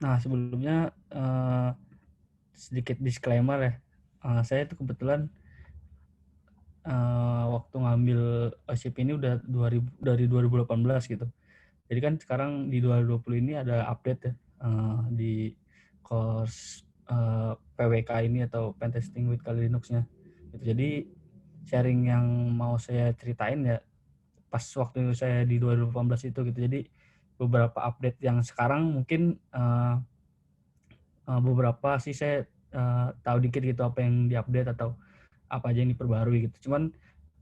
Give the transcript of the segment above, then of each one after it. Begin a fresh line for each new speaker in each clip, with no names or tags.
Nah, sebelumnya sedikit disclaimer ya. Saya tuh kebetulan waktu ngambil OSCP ini udah 2000 dari 2018 gitu. Jadi kan sekarang di 2020 ini ada update ya di course PWK ini atau Pentesting with Kali Linux-nya. Gitu. Jadi sharing yang mau saya ceritain ya pas waktu saya di 2018 itu gitu. Jadi beberapa update yang sekarang mungkin beberapa sih saya tahu dikit gitu apa yang diupdate atau apa aja yang diperbarui gitu. Cuman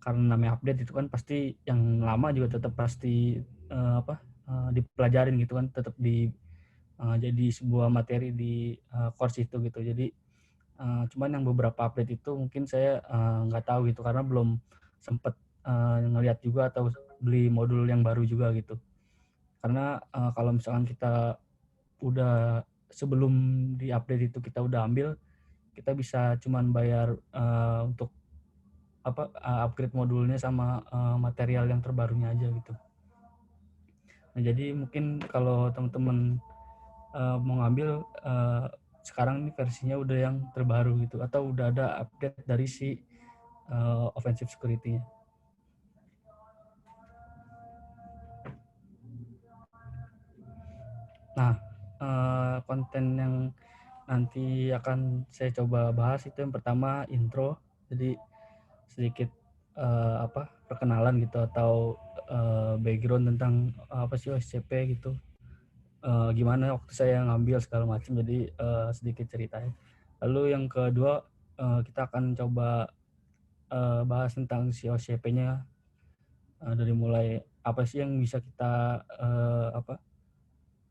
karena namanya update itu kan pasti yang lama juga tetap pasti dipelajarin gitu kan, tetap jadi sebuah materi di course itu gitu. Jadi cuman yang beberapa update itu mungkin saya nggak tahu gitu karena belum sempet ngelihat juga atau beli modul yang baru juga gitu. Karena kalau misalkan kita udah sebelum di update itu kita udah ambil, kita bisa cuman bayar untuk upgrade modulnya sama material yang terbarunya aja gitu. Nah, jadi mungkin kalau teman-teman mau ngambil sekarang ini versinya udah yang terbaru gitu atau udah ada update dari si offensive security-nya. Nah, konten yang nanti akan saya coba bahas itu yang pertama intro. Jadi sedikit perkenalan gitu atau background tentang apa sih OSCP gitu. Gimana waktu saya ngambil segala macam, jadi sedikit ceritain. Lalu yang kedua kita akan coba bahas tentang si OCP-nya, dari mulai apa sih yang bisa kita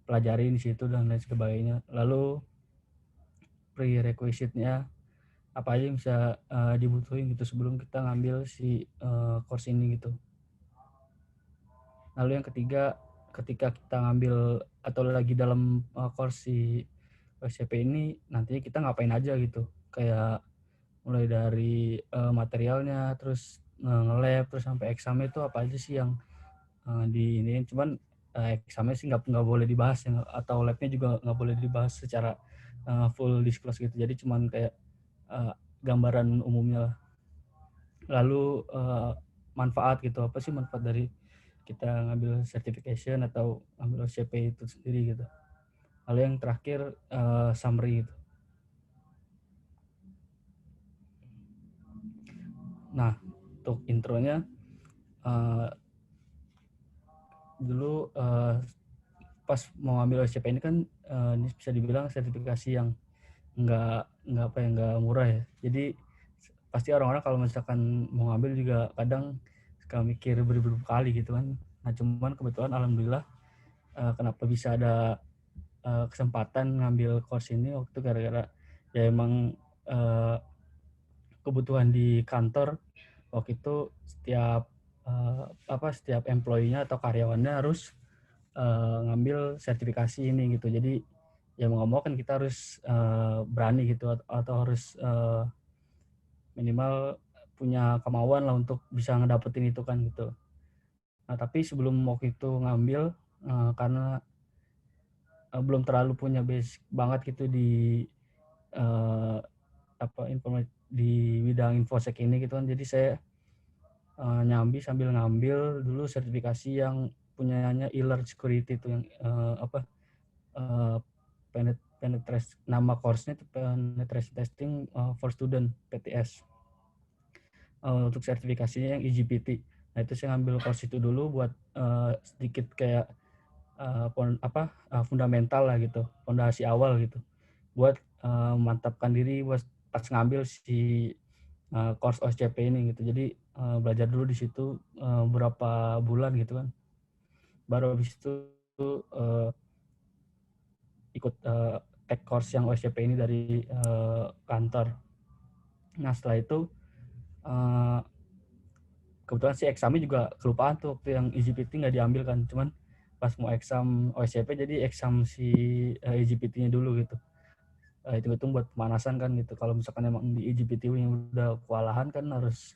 pelajarin di situ dan lain sebagainya. Lalu prerequisite-nya apa aja yang bisa dibutuhin gitu sebelum kita ngambil si course ini gitu. Lalu yang ketiga, ketika kita ngambil atau lagi dalam course si OSCP ini, nantinya kita ngapain aja gitu. Kayak mulai dari materialnya, terus nge-lab, terus sampai examnya itu apa aja sih yang di ini. Cuman examnya sih nggak boleh dibahas ya, atau labnya juga nggak boleh dibahas secara full disclose gitu. Jadi cuman kayak gambaran umumnya lah. Lalu manfaat gitu, apa sih manfaat dari kita ngambil certification atau ngambil OCP itu sendiri gitu. Lalu yang terakhir summary gitu. Nah, untuk intronya uh, dulu pas mau ngambil OCP ini kan ini bisa dibilang sertifikasi yang nggak murah ya. Jadi pasti orang-orang kalau misalkan mau ngambil juga kadang suka mikir beribu-ribu kali gitu kan. Nah, cuman kebetulan alhamdulillah kenapa bisa ada kesempatan ngambil course ini waktu gara-gara ya emang uh, kebutuhan di kantor waktu itu setiap employee-nya atau karyawannya harus ngambil sertifikasi ini gitu. Jadi ya mau nggak mau kan kita harus berani gitu atau harus minimal punya kemauan lah untuk bisa ngedapetin itu kan gitu. Nah, tapi sebelum waktu itu ngambil karena belum terlalu punya basic banget gitu di uh, informasi di bidang infosec ini gitu kan. Jadi saya nyambi sambil ngambil dulu sertifikasi yang punyanya Alert Security itu yang uh, penetration, nama course-nya itu penetration testing for student PTS. Untuk sertifikasinya yang EGPT. Nah, itu saya ngambil course itu dulu buat sedikit kayak fundamental lah gitu, fondasi awal gitu. Buat memantapkan diri buat pas ngambil si course OSCP ini gitu. Jadi belajar dulu di situ berapa bulan gitu kan. Baru habis itu ikut take course yang OSCP ini dari kantor. Nah, setelah itu kebetulan sih examnya juga kelupaan tuh waktu yang EGPT nggak diambil kan. Cuman pas mau exam OSCP jadi exam si EGPT-nya dulu gitu. Hitung-hitung buat pemanasan kan gitu. Kalau misalkan emang di EGPT yang udah kewalahan kan harus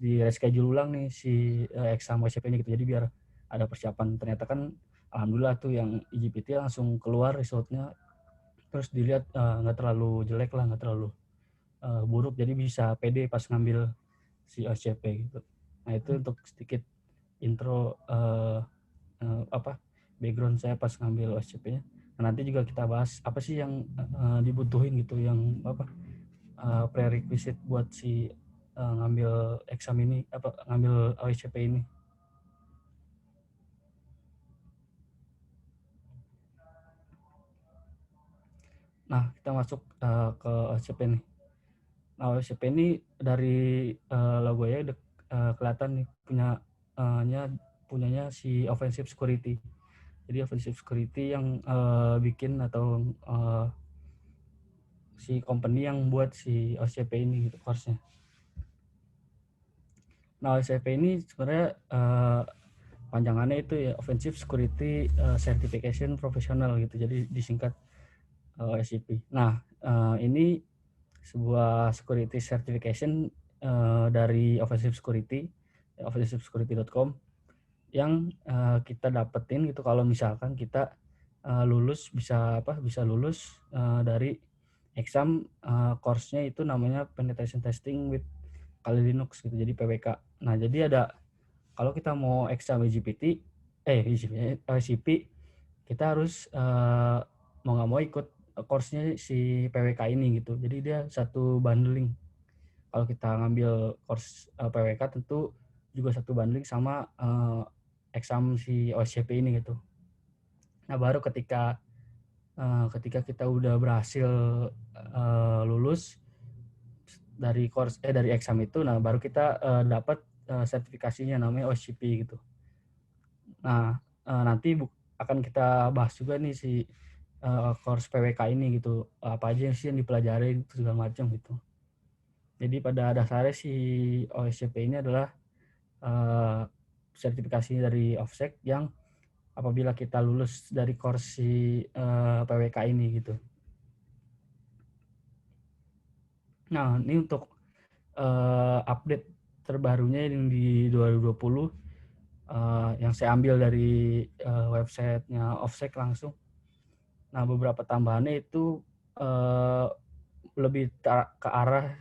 di reschedule ulang nih si exam OSCP ini gitu. Jadi biar ada persiapan. Ternyata kan alhamdulillah tuh yang IGPT langsung keluar resultnya, terus dilihat nggak terlalu jelek lah, nggak terlalu buruk, jadi bisa pede pas ngambil si OSCP gitu. Nah itu untuk sedikit intro background saya pas ngambil OSCP-nya. Nah, nanti juga kita bahas apa sih yang dibutuhin gitu, yang prerequisite buat si ngambil exam ini, ngambil OSCP ini. Nah, kita masuk ke OSCP nih. Nah, OSCP ini dari logonya udah kelihatan nih punyanya si Offensive Security. Jadi Offensive Security yang bikin atau si company yang buat si OSCP ini gitu course-nya. Nah, OSCP ini sebenarnya panjangannya itu ya Offensive Security Certification Professional gitu. Jadi disingkat OSCP. Nah, ini sebuah security certification dari Offensive Security, offensivesecurity.com, yang kita dapetin gitu kalau misalkan kita lulus bisa lulus dari exam course-nya itu namanya penetration testing with Kali Linux gitu, jadi PWK. Nah, jadi ada kalau kita mau exam IGPT ICP, kita harus mau nggak mau ikut course-nya si PWK ini gitu. Jadi dia satu bundling. Kalau kita ngambil course PWK tentu juga satu bundling sama exam si OSCP ini gitu. Nah, baru ketika kita udah berhasil lulus dari dari exam itu, nah baru kita dapat sertifikasinya namanya OSCP gitu. Nah, nanti akan kita bahas juga nih si course PWK ini gitu, apa aja sih yang dipelajari itu segala macam gitu. Jadi pada dasarnya si OSCP ini adalah sertifikasi dari OffSec yang apabila kita lulus dari course si PWK ini gitu. Nah, ini untuk update terbarunya yang di 2020 yang saya ambil dari websitenya OffSec langsung. Nah, beberapa tambahannya itu lebih ke arah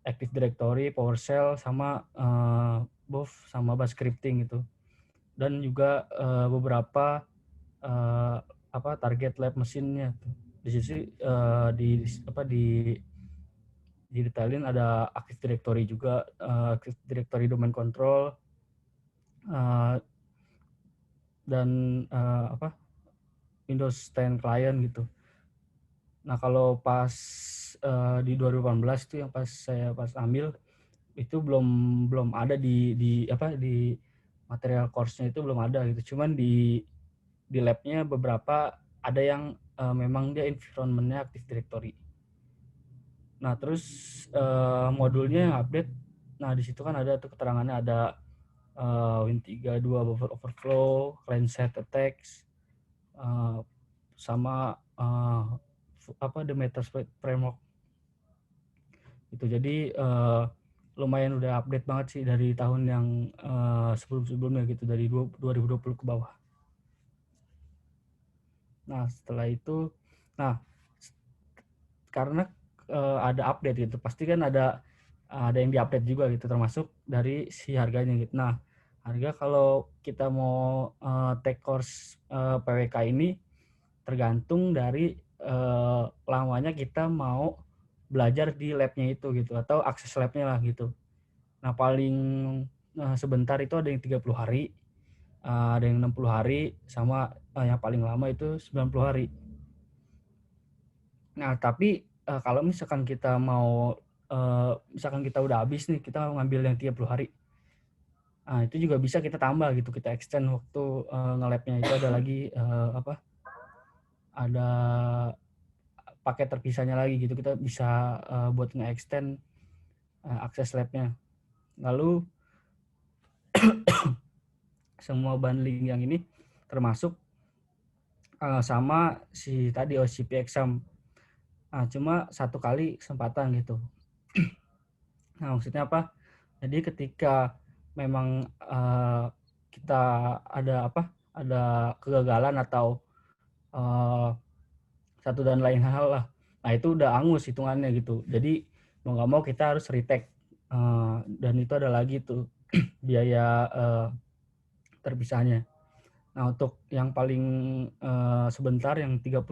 Active Directory, PowerShell, sama BOF sama bash scripting gitu. Dan juga beberapa target lab mesinnya. Di sini di detailin ada Active Directory juga, Active Directory domain control, dan Windows 10 client gitu. Nah, kalau pas di 2018 itu yang saya ambil itu belum ada di material course-nya itu belum ada gitu. Cuman di lab-nya beberapa ada yang memang dia environment-nya Active Directory. Nah, terus modulnya yang update. Nah, di situ kan ada tuh keterangannya, ada Win32 buffer overflow, client side attacks, sama the Metasploit framework. Itu jadi lumayan udah update banget sih dari tahun yang sebelum-sebelumnya gitu, dari 2020 ke bawah. Nah, setelah itu, karena ada update gitu, pasti kan ada yang diupdate juga gitu, termasuk dari si harganya gitu. Nah, harga kalau kita mau take course PWK ini tergantung dari lamanya kita mau belajar di labnya itu gitu, atau akses labnya lah gitu. Nah, paling sebentar itu ada yang 30 hari, ada yang 60 hari, sama yang paling lama itu 90 hari. Nah, tapi kalau misalkan kita mau misalkan kita udah habis nih, kita ngambil yang 30 hari. Nah, itu juga bisa kita tambah gitu, kita extend waktu nge-labnya itu, ada lagi ada paket terpisahnya lagi gitu, kita bisa buat nge-extend akses labnya. Lalu semua bundling yang ini termasuk sama si tadi OSCP exam. Nah, cuma satu kali kesempatan gitu. Nah, maksudnya apa? Jadi ketika memang kita ada ada kegagalan atau satu dan lain hal lah. Nah itu udah angus hitungannya gitu. Jadi mau nggak mau kita harus retake. Dan itu ada lagi tuh biaya terpisahnya. Nah untuk yang paling sebentar yang 30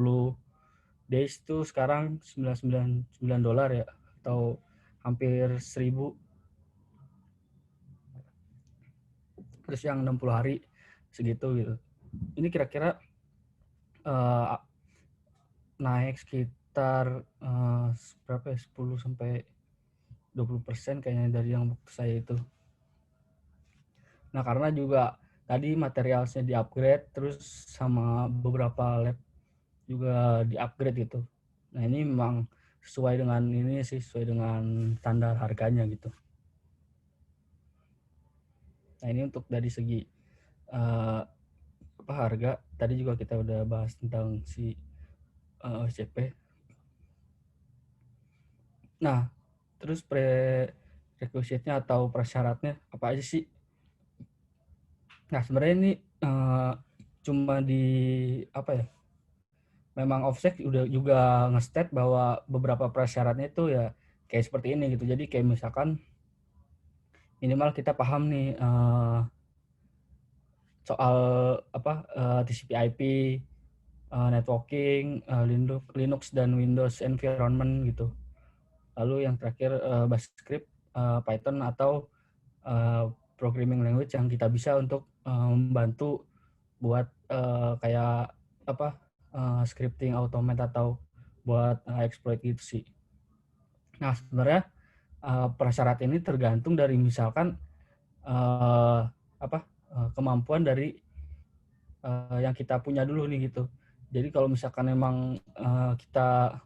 days itu sekarang $99 ya, atau hampir 1.000. Terus yang 60 hari segitu gitu. Ini kira-kira naik sekitar berapa ya, 10-20% kayaknya dari yang waktu saya itu. Nah karena juga tadi materialnya di-upgrade, terus sama beberapa lab juga di-upgrade gitu. Nah ini memang sesuai dengan ini sih, sesuai dengan standar harganya gitu. Nah ini untuk dari segi harga. Tadi juga kita udah bahas tentang si OSCP. Nah terus prerequisite-nya atau prasyaratnya apa aja sih? Nah sebenarnya ini cuma di apa ya, memang Offsec udah juga nge-state bahwa beberapa prasyaratnya itu ya kayak seperti ini gitu. Jadi kayak misalkan minimal kita paham nih soal TCP/IP, networking, Linux dan Windows environment gitu. Lalu yang terakhir bash script, Python atau programming language yang kita bisa untuk membantu buat kayak scripting automate atau buat exploit gitu sih. Nah sebenarnya prasyarat ini tergantung dari misalkan kemampuan dari yang kita punya dulu nih gitu. Jadi kalau misalkan memang kita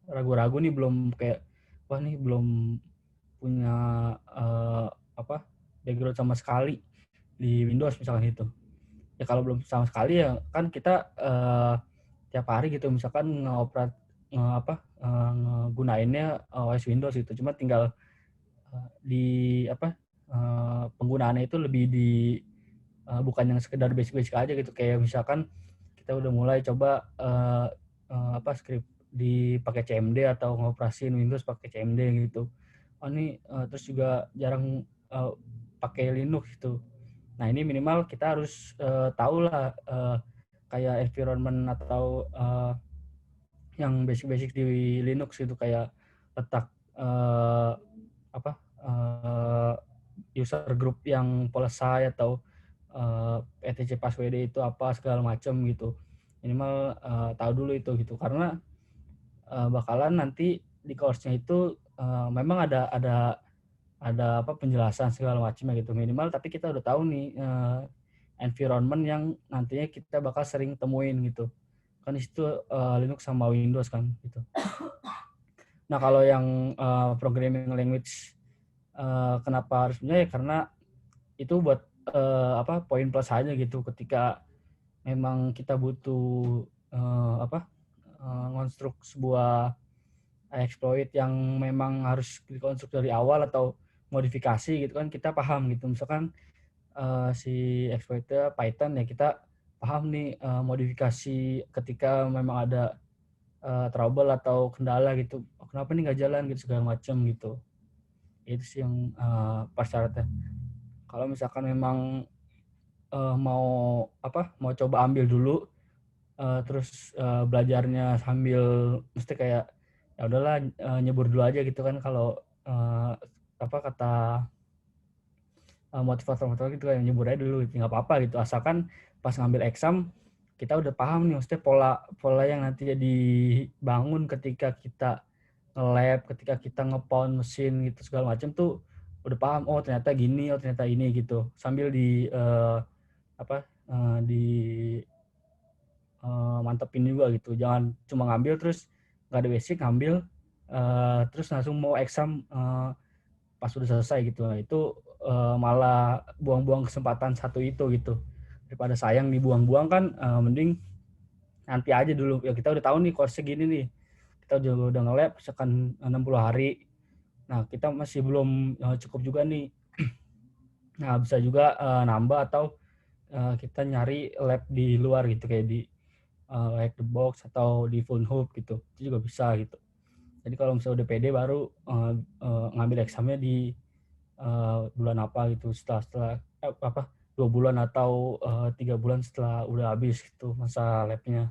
ragu-ragu nih, belum kayak wah nih belum punya background sama sekali di Windows misalkan itu. Ya kalau belum sama sekali ya kan kita tiap hari gitu misalkan ngegunainnya OS Windows gitu. Cuma tinggal di penggunaannya itu lebih di bukan yang sekedar basic-basic aja gitu, kayak misalkan kita udah mulai coba script dipakai CMD atau ngoperasin Windows pakai CMD gitu. Oh ini terus juga jarang pakai Linux gitu. Nah ini minimal kita harus tahu lah kayak environment atau yang basic-basic di Linux gitu, kayak letak user group yang policy atau etc password itu apa segala macam gitu. Minimal tahu dulu itu gitu, karena bakalan nanti di course-nya itu memang ada penjelasan segala macam gitu minimal, tapi kita udah tahu nih environment yang nantinya kita bakal sering temuin gitu. Kan di situ Linux sama Windows kan gitu. Nah, kalau yang programming language kenapa harus punya ya karena itu buat poin plus aja gitu ketika memang kita butuh ngonstruk sebuah exploit yang memang harus dikonstruk dari awal atau modifikasi gitu kan, kita paham gitu. Misalkan si exploitnya Python ya, kita paham nih modifikasi ketika memang ada trouble atau kendala gitu. Oh, kenapa nih nggak jalan gitu segala macam gitu. Itu sih yang prasyaratnya. Kalau misalkan memang mau coba ambil dulu terus belajarnya sambil mesti kayak ya udahlah nyebur dulu aja gitu kan, kalau kata motivator gitu kan, nyebur aja dulu gitu, nggak apa-apa gitu, asalkan pas ngambil exam kita udah paham nih maksudnya pola yang nanti dibangun ketika kita nge-lab, ketika kita nge-pound mesin gitu segala macam tuh udah paham, oh ternyata gini, oh ternyata ini gitu, sambil di mantepin juga gitu. Jangan cuma ngambil terus nggak ada basic, ngambil terus langsung mau exam pas udah selesai gitu. Nah, itu malah buang-buang kesempatan satu itu gitu. Daripada sayang dibuang-buang kan, mending nanti aja dulu. Ya kita udah tahu nih course gini nih. Kita udah nge-lab misalkan 60 hari. Nah, kita masih belum cukup juga nih. Nah, bisa juga nambah atau kita nyari lab di luar gitu, kayak di Like the Box atau di Funhub gitu, itu juga bisa gitu. Jadi kalau misalnya udah pede baru ngambil examnya di bulan apa gitu, setelah 2 bulan atau 3 bulan setelah udah habis gitu masa labnya.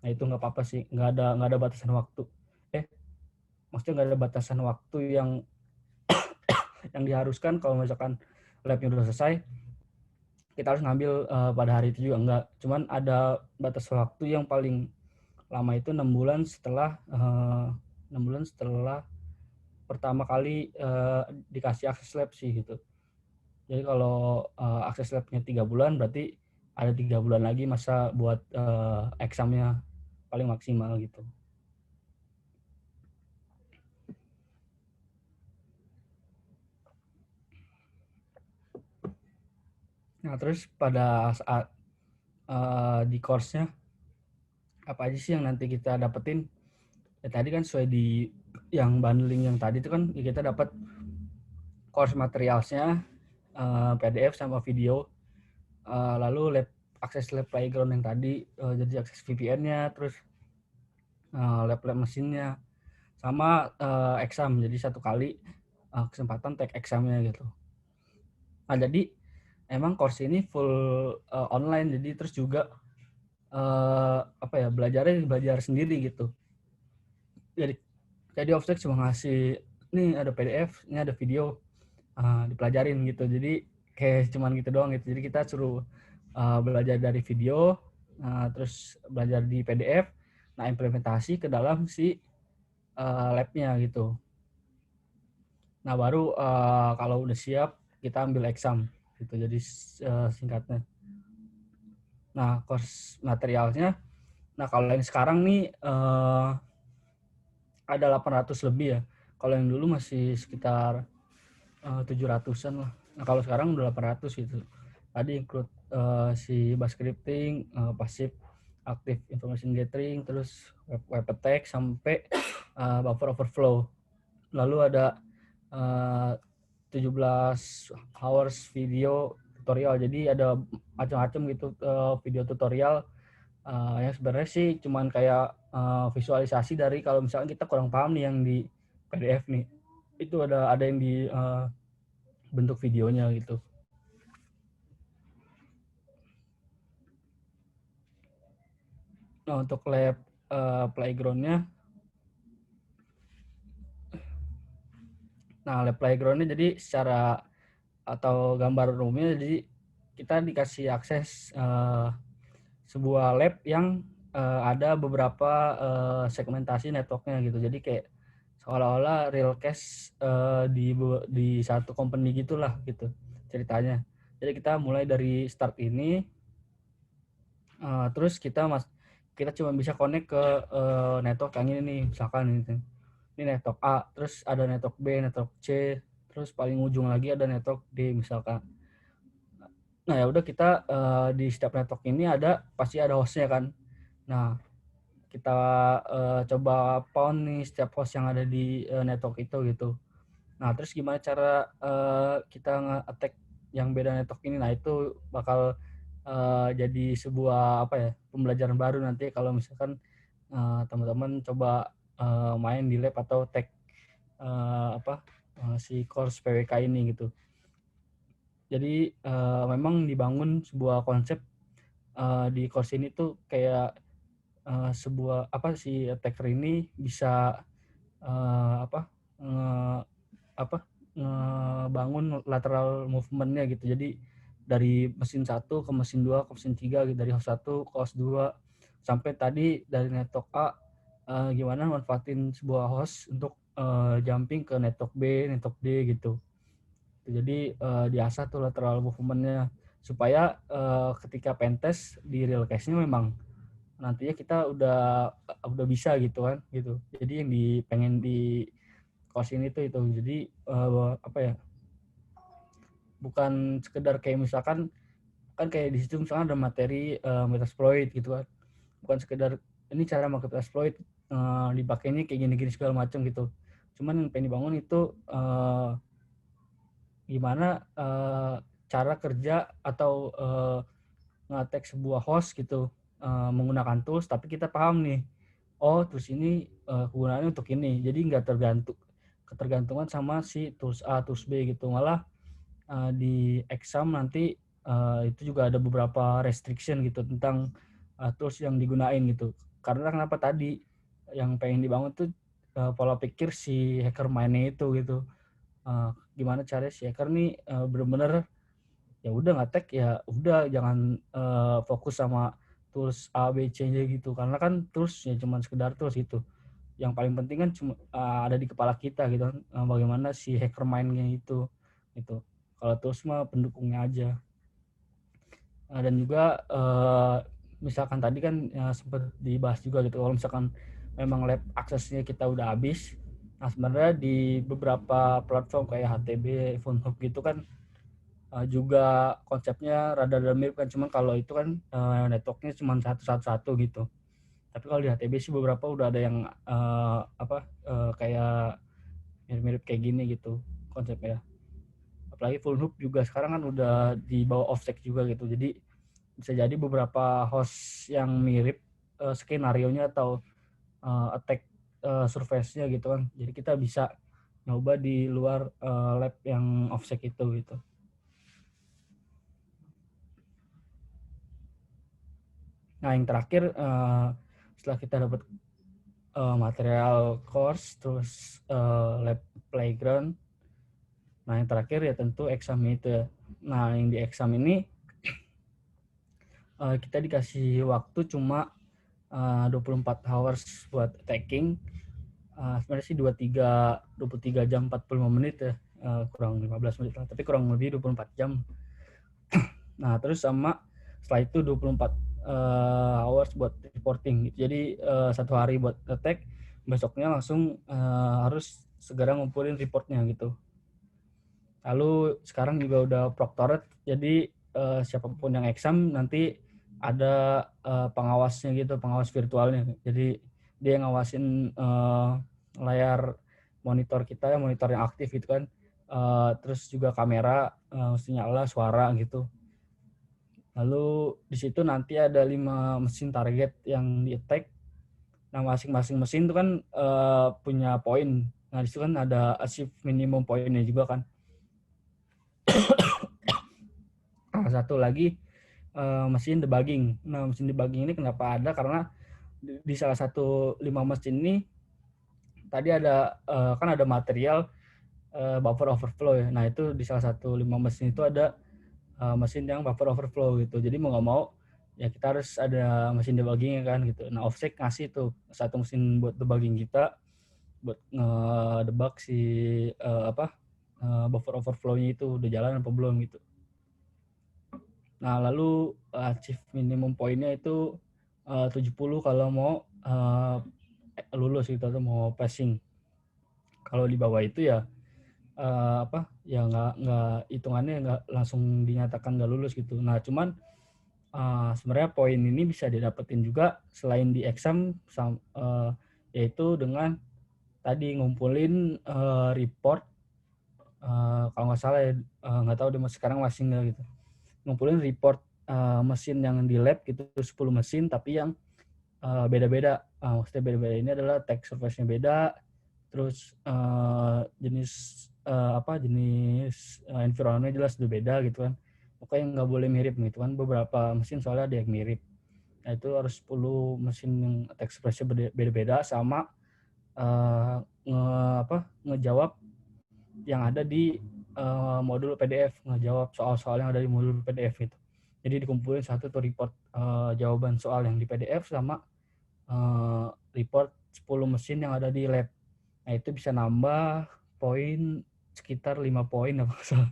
Nah itu nggak apa-apa sih, nggak ada batasan waktu. Maksudnya nggak ada batasan waktu yang diharuskan. Kalau misalkan labnya udah selesai, kita harus ngambil pada hari itu juga enggak. Cuman ada batas waktu yang paling lama itu 6 bulan setelah 6 bulan setelah pertama kali dikasih akses lab sih gitu. Jadi kalau akses labnya 3 bulan, berarti ada 3 bulan lagi masa buat examnya paling maksimal gitu. Nah terus pada saat di course-nya apa aja sih yang nanti kita dapetin? Ya tadi kan sesuai di yang bundling yang tadi itu kan kita dapat course materialsnya, PDF sama video, lalu akses lab playground yang tadi, jadi akses VPN-nya, terus lab mesinnya, sama exam. Jadi satu kali kesempatan take examnya gitu. Nah jadi emang course ini full online, jadi terus juga belajar sendiri gitu. Jadi Offstack cuma ngasih, nih ada PDF, ini ada video, dipelajarin gitu. Jadi kayak cuman gitu doang gitu. Jadi kita suruh belajar dari video, terus belajar di PDF, nah implementasi ke dalam si labnya gitu. Nah baru kalau udah siap kita ambil exam gitu. Jadi singkatnya. Nah course materialnya, nah kalau yang sekarang nih ada 800 lebih ya. Kalau yang dulu masih sekitar 700-an lah. Nah kalau sekarang udah 800 gitu. Tadi include si bash scripting, passive active information gathering, terus web attack sampai buffer overflow. Lalu ada 17 hours video tutorial. Jadi ada macam-macam gitu video tutorial yang sebenarnya sih cuman kayak visualisasi dari kalau misalkan kita kurang paham nih yang di PDF nih. Itu ada yang di bentuk videonya gitu. Nah untuk lab playgroundnya, jadi secara atau gambar umumnya, jadi kita dikasih akses sebuah lab yang ada beberapa segmentasi networknya gitu. Jadi kayak seolah-olah real case di satu company gitulah gitu ceritanya. Jadi kita mulai dari start ini, terus kita cuma bisa connect ke network yang ini nih, misalkan ini network A, terus ada network B, network C, terus paling ujung lagi ada network D misalkan. Nah ya udah kita di setiap network ini pasti ada hostnya kan. Nah kita coba pound nih setiap host yang ada di network itu gitu. Nah terus gimana cara kita nge-attack yang beda network ini? Nah itu bakal jadi sebuah pembelajaran baru nanti kalau misalkan teman-teman coba main di lab atau tag si course PWK ini gitu. Jadi memang dibangun sebuah konsep di course ini tuh kayak sebuah si attacker ini bisa ngebangun lateral movement-nya gitu. Jadi dari mesin 1 ke mesin 2 ke mesin 3 gitu, dari host 1 ke host 2 sampai tadi dari network A gimana manfaatin sebuah host untuk jumping ke network B, network D gitu. Jadi diasah tuh lateral movement-nya supaya ketika pentest di real case-nya memang nantinya kita udah bisa gitu kan gitu. Jadi yang pengen di course ini tuh itu. Jadi bukan sekedar kayak misalkan kan kayak di situ misalkan ada materi Metasploit gitu kan. Bukan sekedar ini cara pakai Metasploit dipakainya kayak gini-gini segala macam gitu. Cuman yang pengen dibangun itu gimana cara kerja atau nge-tag sebuah host gitu menggunakan tools, tapi kita paham nih, oh tools ini kegunaannya untuk ini, jadi nggak ketergantungan sama si tools A, tools B gitu. Malah di exam nanti itu juga ada beberapa restriction gitu tentang tools yang digunain gitu. Karena kenapa tadi yang pengen dibangun tuh pola pikir si hacker mainnya itu gitu. Gimana caranya si hacker nih bener-bener ya udah ngetek ya udah jangan fokus sama tools A B C D gitu, karena kan tools ya cuma sekedar tools gitu. Yang paling penting kan cuma ada di kepala kita gitu kan, bagaimana si hacker mainnya itu gitu. Kalau tools mah pendukungnya aja. Dan juga misalkan tadi kan sempat dibahas juga gitu, kalau misalkan memang lab aksesnya kita udah habis, nah sebenarnya di beberapa platform kayak HTB, Funhub gitu kan juga konsepnya rada-rada mirip kan, cuman kalau itu kan networknya cuma satu gitu. Tapi kalau di HTB sih beberapa udah ada yang kayak mirip-mirip kayak gini gitu konsepnya. Apalagi Funhub juga sekarang kan udah di bawah Offsec juga gitu, jadi bisa jadi beberapa host yang mirip skenario-nya atau attack surface-nya gitu kan. Jadi kita bisa nyoba di luar lab yang Offsec itu gitu. Nah, yang terakhir setelah kita dapat material course, terus lab playground, nah yang terakhir ya tentu exam itu ya. Nah, yang di exam ini kita dikasih waktu cuma 24 hours buat taking. Sebenarnya sih 23 jam 45 menit ya, kurang 15 menit lah, tapi kurang lebih 24 jam. Nah, terus sama setelah itu 24 hours buat reporting. Jadi satu hari buat attack, besoknya langsung harus segera ngumpulin reportnya gitu. Lalu sekarang juga udah proctorate, jadi siapapun yang exam nanti ada pengawasnya gitu, pengawas virtualnya. Jadi dia yang ngawasin layar monitor kita ya, monitor yang aktif gitu kan. Terus juga kamera mesti nyala, suara gitu. Lalu di situ nanti ada 5 mesin target yang di-attack. Nah, masing-masing mesin itu kan punya poin. Nah, di situ kan ada achieve minimum poinnya juga kan. Nah, satu lagi mesin debugging. Nah, mesin debugging ini kenapa ada? Karena di salah satu 5 mesin ini tadi ada kan ada material buffer overflow ya. Nah, itu di salah satu 5 mesin itu ada mesin yang buffer overflow gitu. Jadi mau nggak mau ya kita harus ada mesin debugging kan gitu. Nah, Offsec ngasih tuh satu mesin buat debugging kita buat ngedebug si buffer overflow-nya itu udah jalan apa belum gitu. Nah, lalu achieve minimum poinnya itu 70 kalau mau lulus gitu atau mau passing. Kalau di bawah itu ya ya nggak hitungannya nggak langsung dinyatakan nggak lulus gitu. Nah, cuman sebenarnya poin ini bisa didapetin juga selain di exam yaitu dengan tadi ngumpulin report kalau nggak salah ya, nggak tahu deh sekarang masih nggak gitu, ngumpulin report mesin yang di lab gitu 10 mesin tapi yang beda-beda. Maksudnya beda-beda ini adalah text surface-nya beda, terus jenis environment-nya jelas udah beda gitu kan. Pokoknya nggak boleh mirip gitu kan, beberapa mesin soalnya ada yang mirip. Nah, itu harus 10 mesin yang text surface-nya beda-beda sama ngejawab yang ada di modul PDF, ngejawab soal-soal yang ada di modul PDF itu. Jadi dikumpulin satu tuh report jawaban soal yang di PDF sama report 10 mesin yang ada di lab. Nah, itu bisa nambah poin sekitar 5 poin apa salah.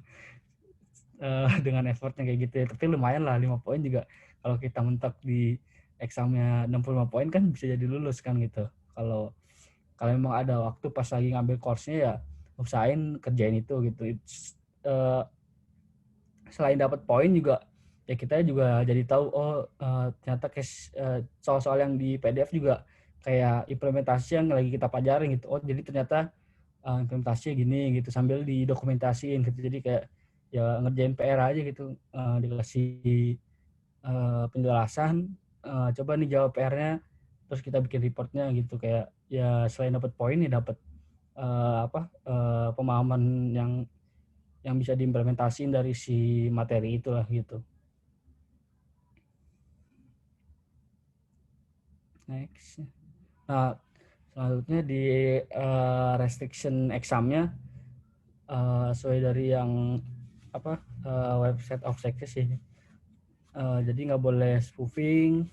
Dengan effortnya kayak gitu ya. Tapi lumayan lah 5 poin juga. Kalau kita mentok di examnya 65 poin kan bisa jadi lulus kan gitu. Kalau memang ada waktu pas lagi ngambil course-nya ya usahain kerjain itu gitu. Selain dapat poin juga ya kita juga jadi tahu ternyata soal-soal yang di PDF juga kayak implementasi yang lagi kita pelajarin gitu. Oh, jadi ternyata implementasinya gini gitu sambil didokumentasiin gitu. Jadi kayak ya ngerjain PR aja gitu, dikasih penjelasan, coba nih jawab PR-nya, terus kita bikin reportnya gitu, kayak ya selain dapat poin nih dapat pemahaman yang bisa diimplementasiin dari si materi itulah gitu. Next. Nah, selanjutnya di restriction examnya sesuai dari yang website of success sih. Jadi nggak boleh spoofing,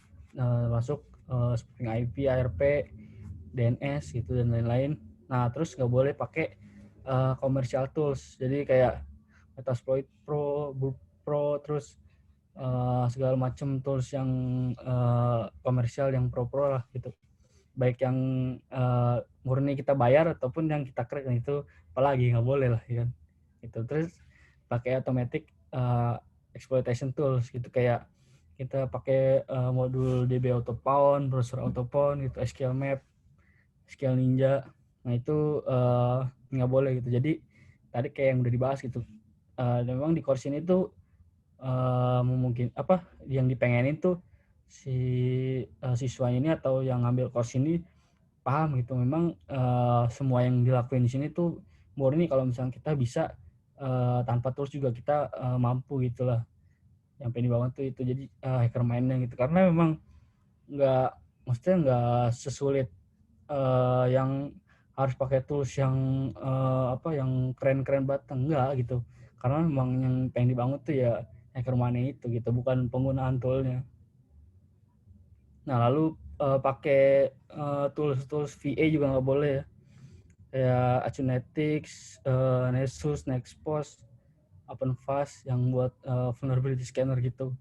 masuk spoofing IP, ARP, DNS gitu dan lain-lain. Nah, terus nggak boleh pakai commercial tools. Jadi kayak Metasploit Pro, Book Pro, terus segala macam tools yang komersial yang pro lah gitu. Baik yang murni kita bayar ataupun yang kita crack, itu apalagi nggak boleh lah ya kan. Itu terus pakai automatic exploitation tools gitu, kayak kita pakai modul DB Autopound, browser Autopound gitu, SQL Map, SQL Ninja. Nah itu nggak boleh gitu. Jadi tadi kayak yang udah dibahas gitu. Memang di course ini tuh mungkin yang dipengenin tuh si siswanya ini atau yang ngambil course ini paham gitu. Memang semua yang dilakuin di sini tuh murni kalau misalnya kita bisa tanpa tools juga kita mampu gitulah. Yang pengen dibangun tuh itu jadi hacker mindnya gitu, karena memang nggak maksudnya nggak sesulit yang harus pakai tools yang yang keren-keren banget, enggak gitu, karena memang yang pengen dibangun tuh ya hacker money itu gitu, bukan penggunaan toolnya. Nah lalu pakai tools VA juga nggak boleh ya, kayak Acunetics, Nessus, Nexpose, OpenFast yang buat vulnerability scanner gitu.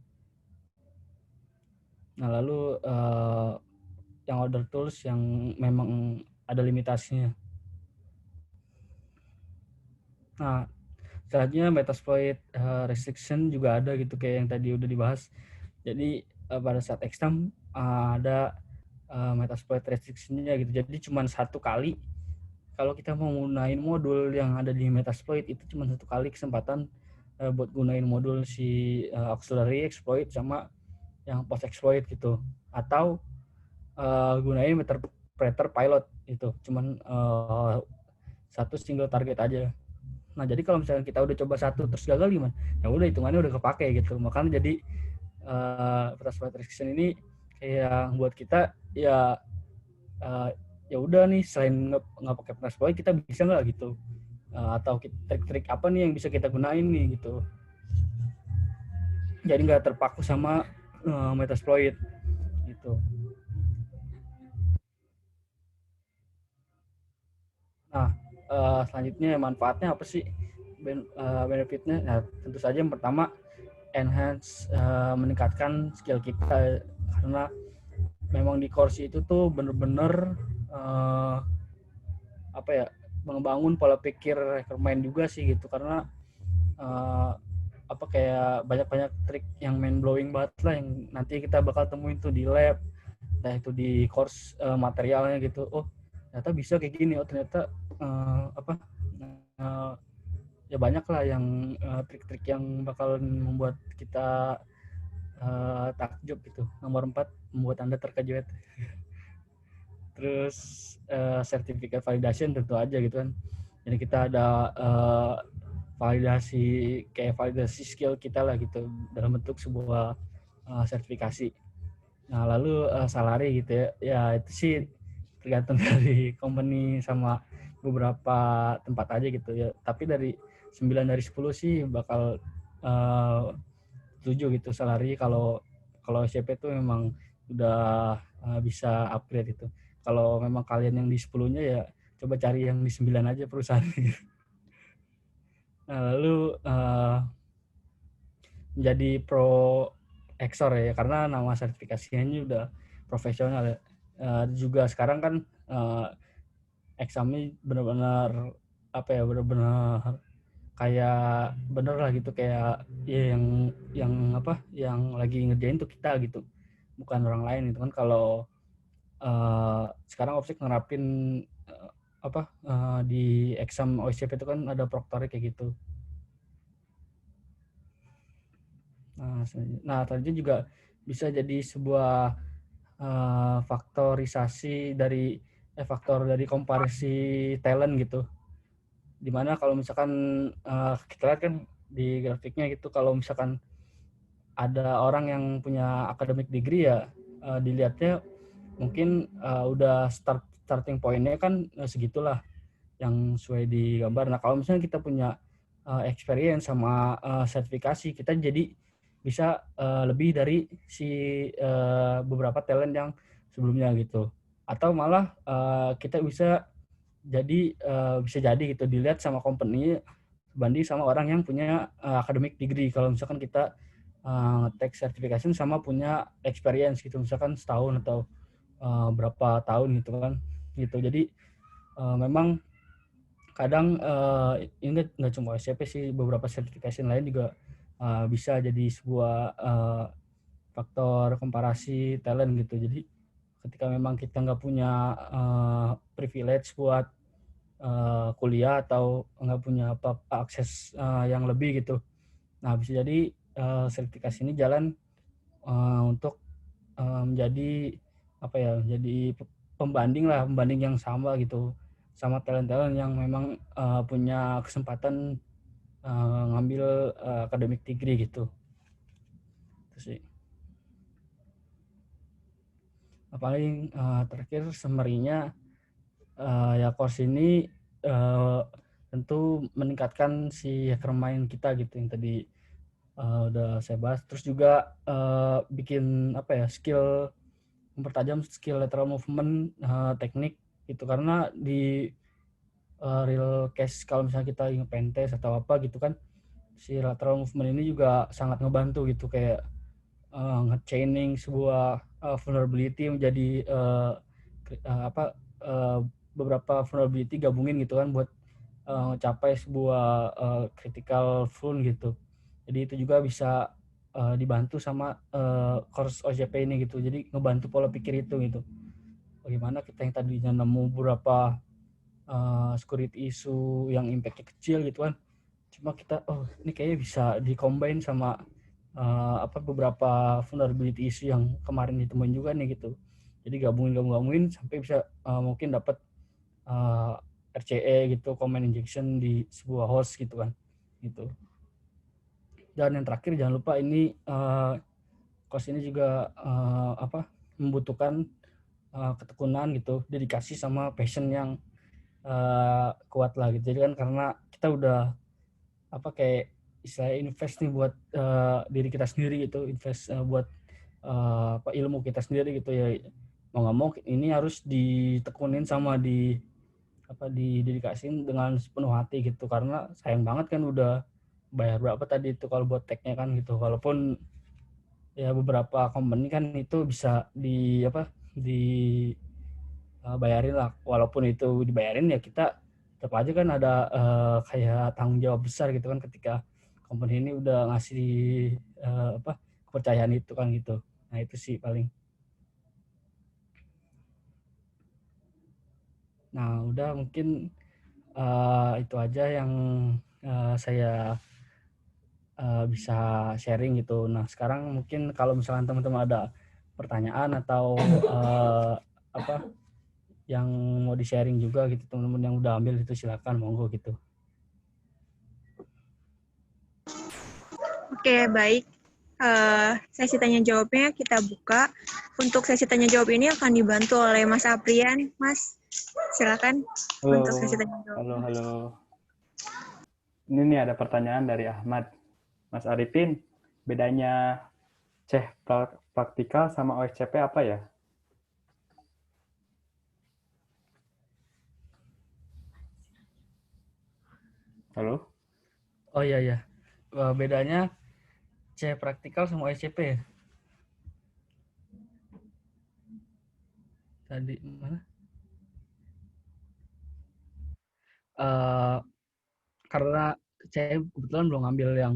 Nah lalu yang other tools yang memang ada limitasinya. Nah selanjutnya Metasploit restriction juga ada gitu, kayak yang tadi udah dibahas. Jadi pada saat exam ada Metasploit restriction-nya gitu. Jadi cuma satu kali kalau kita mau gunain modul yang ada di Metasploit, itu cuma satu kali kesempatan buat gunain modul si auxiliary exploit sama yang post exploit gitu, atau gunain Meterpreter pilot itu cuman satu single target aja. Nah jadi kalau misalnya kita udah coba satu terus gagal gimana, ya udah hitungannya udah kepake gitu. Makanya jadi Metasploit restriction ini kayak buat kita ya ya udah nih, selain nggak pakai Metasploit kita bisa nggak gitu, atau trik-trik apa nih yang bisa kita gunain nih gitu, jadi nggak terpaku sama Metasploit gitu. Nah selanjutnya manfaatnya apa sih, benefitnya? Nah tentu saja yang pertama enhance, meningkatkan skill kita, karena memang di course itu tuh bener-bener membangun pola pikir main juga sih gitu, karena kayak banyak trik yang mind blowing banget lah yang nanti kita bakal temuin tuh di lab, nah itu di course materialnya gitu. Oh ternyata bisa kayak gini, oh ternyata ya banyak lah yang trik-trik yang bakal membuat kita takjub gitu. Nomor 4, membuat Anda terkejut. Terus sertifikat validation tentu aja gitu kan. Jadi kita ada validasi, kayak validasi skill kita lah gitu dalam bentuk sebuah sertifikasi. Nah lalu salary gitu ya, ya itu sih tergantung dari company sama beberapa tempat aja gitu ya. Tapi dari 9 dari 10 sih bakal setuju gitu salary kalau SCP itu memang udah bisa upgrade itu. Kalau memang kalian yang di 10-nya ya coba cari yang di 9 aja perusahaan. Nah, lalu menjadi pro Exor ya, karena nama sertifikasinya ini udah profesional ya. Juga sekarang kan examnya benar-benar benar-benar kayak bener lah gitu, kayak ya yang lagi ngerjain tuh kita gitu, bukan orang lain itu kan. Kalau sekarang Opsik nerapin di exam OSCP itu kan ada proctor kayak gitu. Nah, selanjutnya juga bisa jadi sebuah faktor dari komparisi talent gitu. Dimana kalau misalkan kita lihat kan di grafiknya gitu, kalau misalkan ada orang yang punya academic degree ya dilihatnya mungkin udah starting pointnya kan segitulah yang sesuai di gambar. Nah kalau misalnya kita punya experience sama sertifikasi, kita jadi bisa lebih dari si beberapa talent yang sebelumnya gitu. Atau malah kita bisa jadi gitu dilihat sama company banding sama orang yang punya academic degree. Kalau misalkan kita take certification sama punya experience gitu, misalkan setahun atau berapa tahun gitu kan gitu. Jadi memang kadang ini nggak cuma SCP sih, beberapa certification lain juga bisa jadi sebuah faktor komparasi talent gitu. Jadi ketika memang kita nggak punya privilege buat kuliah atau nggak punya akses yang lebih gitu, nah bisa jadi sertifikasi ini jalan untuk menjadi apa ya, jadi pembanding yang sama gitu sama talent-talent yang memang punya kesempatan ngambil academic degree gitu. Itu sih. Paling terakhir summary-nya ya course ini tentu meningkatkan si hacker mind kita gitu yang tadi udah saya bahas. Terus juga bikin apa ya, mempertajam skill lateral movement, teknik gitu, karena di real case kalau misalnya kita ingin pentest atau apa gitu kan, si lateral movement ini juga sangat ngebantu gitu, kayak nge-chaining sebuah vulnerability menjadi apa beberapa vulnerability gabungin gitu kan buat mencapai sebuah critical vuln gitu. Jadi itu juga bisa dibantu sama course OJP ini gitu. Jadi ngebantu pola pikir itu gitu. Bagaimana kita yang tadinya nemu beberapa security issue yang impactnya kecil gitu kan, cuma kita ini kayaknya bisa di-combine sama beberapa vulnerability issue yang kemarin ditemuin juga nih gitu. Jadi gabungin sampai bisa mungkin dapat RCE gitu, command injection di sebuah host gitu kan gitu. Dan yang terakhir jangan lupa ini course ini juga membutuhkan ketekunan gitu, dedikasi sama passion yang kuat lah gitu. Jadi kan karena kita udah kayak istilahnya invest nih buat diri kita sendiri gitu, invest buat ilmu kita sendiri gitu ya, mau nggak mau ini harus ditekunin sama didedikasin dengan sepenuh hati gitu, karena sayang banget kan udah bayar berapa tadi itu kalau buat tag-nya kan gitu. Walaupun ya beberapa company kan itu bisa bayarin lah, walaupun itu dibayarin ya kita tetap aja kan ada kayak tanggung jawab besar gitu kan ketika company ini udah ngasih kepercayaan itu kan gitu. Nah itu sih paling. Nah udah mungkin itu aja yang saya bisa sharing gitu. Nah sekarang mungkin kalau misalkan teman-teman ada pertanyaan atau yang mau di sharing juga gitu, teman-teman yang udah ambil itu silakan, monggo gitu.
Oke, baik. Sesi tanya jawabnya kita buka. Untuk sesi tanya jawab ini akan dibantu oleh Mas Aprian. Mas, silakan.
Halo,
untuk sesi tanya jawab.
halo. Ini nih ada pertanyaan dari Ahmad. Mas Arifin, bedanya CEH praktikal sama OSCP apa ya? Halo?
Oh iya. Bedanya C praktikal sama OSCP ya? Tadi mana? Karena saya kebetulan belum ngambil yang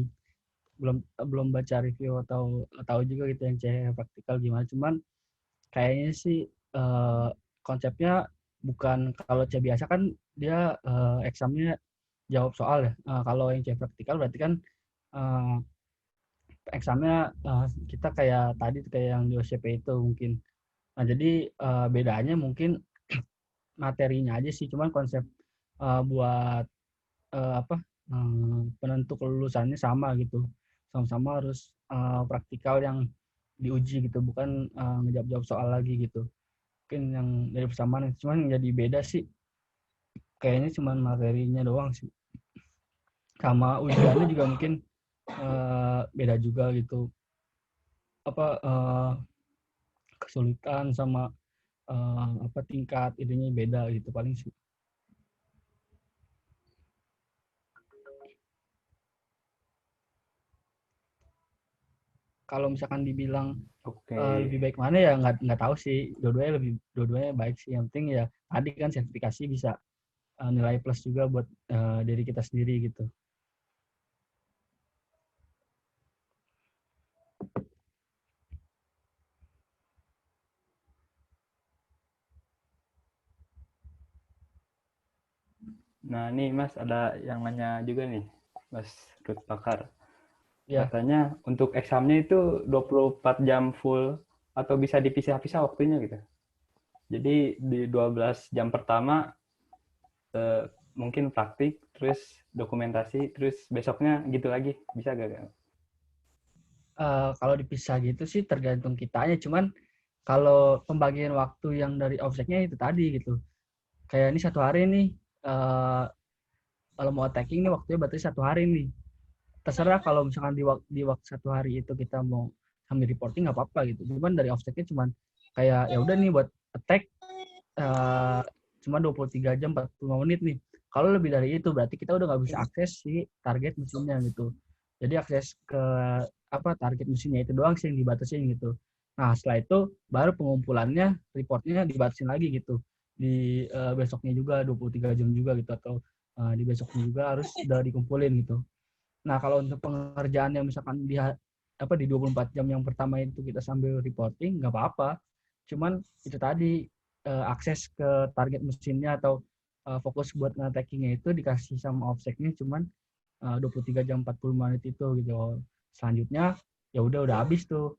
belum baca review atau tahu juga gitu yang C praktikal gimana. Cuman kayaknya sih konsepnya bukan, kalau C biasa kan dia examnya jawab soal ya. Kalau yang C praktikal berarti kan examnya kita kayak tadi kayak yang di OCP itu mungkin. Nah, jadi bedanya mungkin materinya aja sih, cuman konsep buat apa penentu kelulusannya sama gitu. Sama-sama harus praktikal yang diuji gitu, bukan ngejawab-jawab soal lagi gitu. Mungkin yang dari persamaan, cuman yang jadi beda sih kayaknya cuman materinya doang sih. Sama ujiannya juga mungkin beda juga gitu. Apa kesulitan sama apa tingkat itunya beda gitu paling sih. Kalau misalkan dibilang
Oke.
lebih baik mana ya nggak tahu sih, dua-duanya baik sih, yang penting ya tadi kan sertifikasi bisa nilai plus juga buat diri kita sendiri gitu.
Nah, nih Mas ada yang nanya juga nih, Mas Ruth Pakar.
Ya,
Katanya untuk examnya itu 24 jam full atau bisa dipisah-pisah waktunya gitu. Jadi di 12 jam pertama mungkin praktik, terus dokumentasi, terus besoknya gitu lagi. Bisa gak?
kalau dipisah gitu sih tergantung kitanya, cuman kalau pembagian waktu yang dari offsetnya itu tadi gitu, kayak ini satu hari nih kalau mau tagging nih waktunya berarti satu hari nih, terserah kalau misalkan di waktu satu hari itu kita mau sambil reporting nggak apa-apa gitu, cuman dari offsetnya cuman kayak ya udah nih buat attack uh, cuma 23 jam 45 menit nih. Kalau lebih dari itu berarti kita udah nggak bisa akses si target mesinnya gitu. Jadi akses ke apa target mesinnya itu doang sih yang dibatasin gitu. Nah setelah itu baru pengumpulannya reportnya dibatasin lagi gitu. Di besoknya juga 23 jam juga gitu, atau di besoknya juga harus udah dikumpulin gitu. Nah kalau untuk pengerjaan yang misalkan di apa di 24 jam yang pertama itu kita sambil reporting nggak apa-apa. Cuman itu tadi akses ke target mesinnya atau fokus buat nge-taggingnya itu dikasih sama offsetnya cuman 23 jam 40 menit itu gitu. Selanjutnya ya udah habis tuh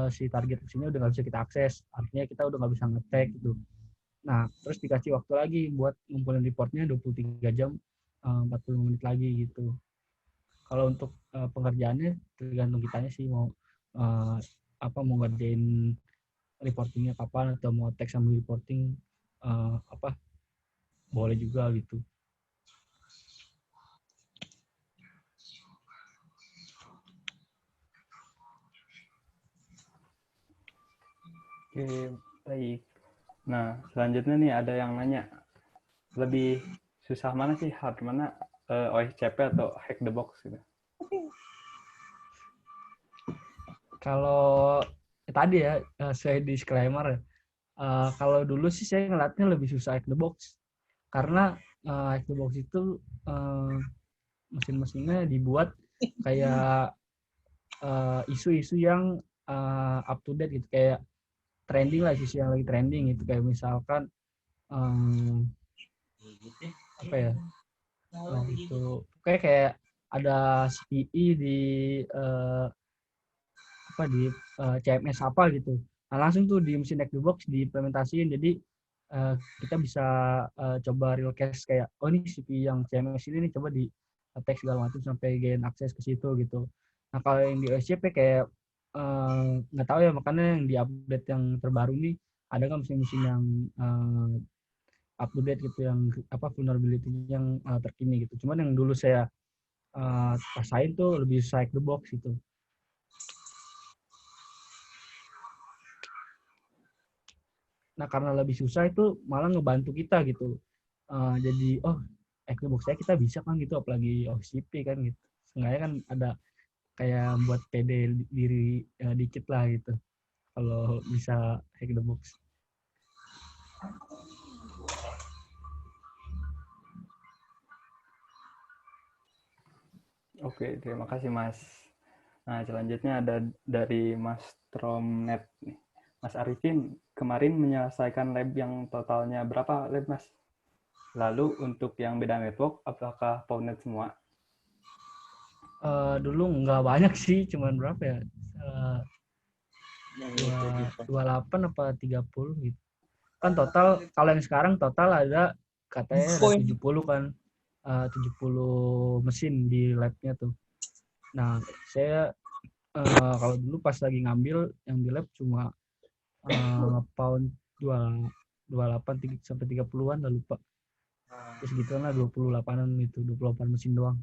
si target mesinnya udah nggak bisa kita akses. Artinya kita udah nggak bisa nge-tag gitu. Nah, terus dikasih waktu lagi buat ngumpulin reportnya 23 jam 40 menit lagi gitu. Kalau untuk pengerjaannya tergantung kitanya sih mau apa mau ngerjain reportingnya kapan atau mau tag sambil reporting apa boleh juga gitu.
Oke, baik. Nah, selanjutnya nih ada yang nanya, lebih susah mana sih, hard mana, OSCP atau hack the box gitu?
Kalau tadi ya saya disclaimer ya. Kalau dulu sih saya ngeliatnya lebih susah hack the box karena hack the box itu mesin-mesinnya dibuat kayak isu-isu yang up to date gitu, kayak trending lah, isu yang lagi trending gitu, kayak misalkan apa ya itu kayak ada CPI di apa di CMS apa gitu. Nah langsung tuh di mesin hack the box diimplementasiin, jadi kita bisa coba real case kayak oh ini CPI yang CMS ini nih, coba di attack segala macam sampai gain akses ke situ gitu. Nah kalau yang di OSCP kayak nggak tahu ya, makanya yang di update yang terbaru nih ada nggak mesin-mesin yang up to date gitu, yang apa vulnerability yang terkini gitu. Cuman yang dulu saya rasain tuh lebih susah hack the box gitu. Nah karena lebih susah itu malah ngebantu kita gitu. Jadi oh hack the box saya kita bisa kan gitu, apalagi OCP kan gitu. Seenggaknya kan ada kayak buat pede diri dikit lah gitu kalau bisa hack the box.
Oke, terima kasih Mas. Nah, selanjutnya ada dari Mas Tromnet nih. Mas Arifin, kemarin menyelesaikan lab yang totalnya berapa lab, Mas? Lalu untuk yang beda network, apakah POWNet semua?
Dulu nggak banyak sih, cuman berapa ya?
Yang itu gitu.
28 apa 30 gitu. Kan total, kalau yang sekarang total ada katanya ada 70 kan. 70 mesin di labnya tuh. Nah, saya kalau dulu pas lagi ngambil yang di lab cuma pound 28 sampai 30-an lah lupa. Terus gitu lah 28-an itu, 28 mesin doang.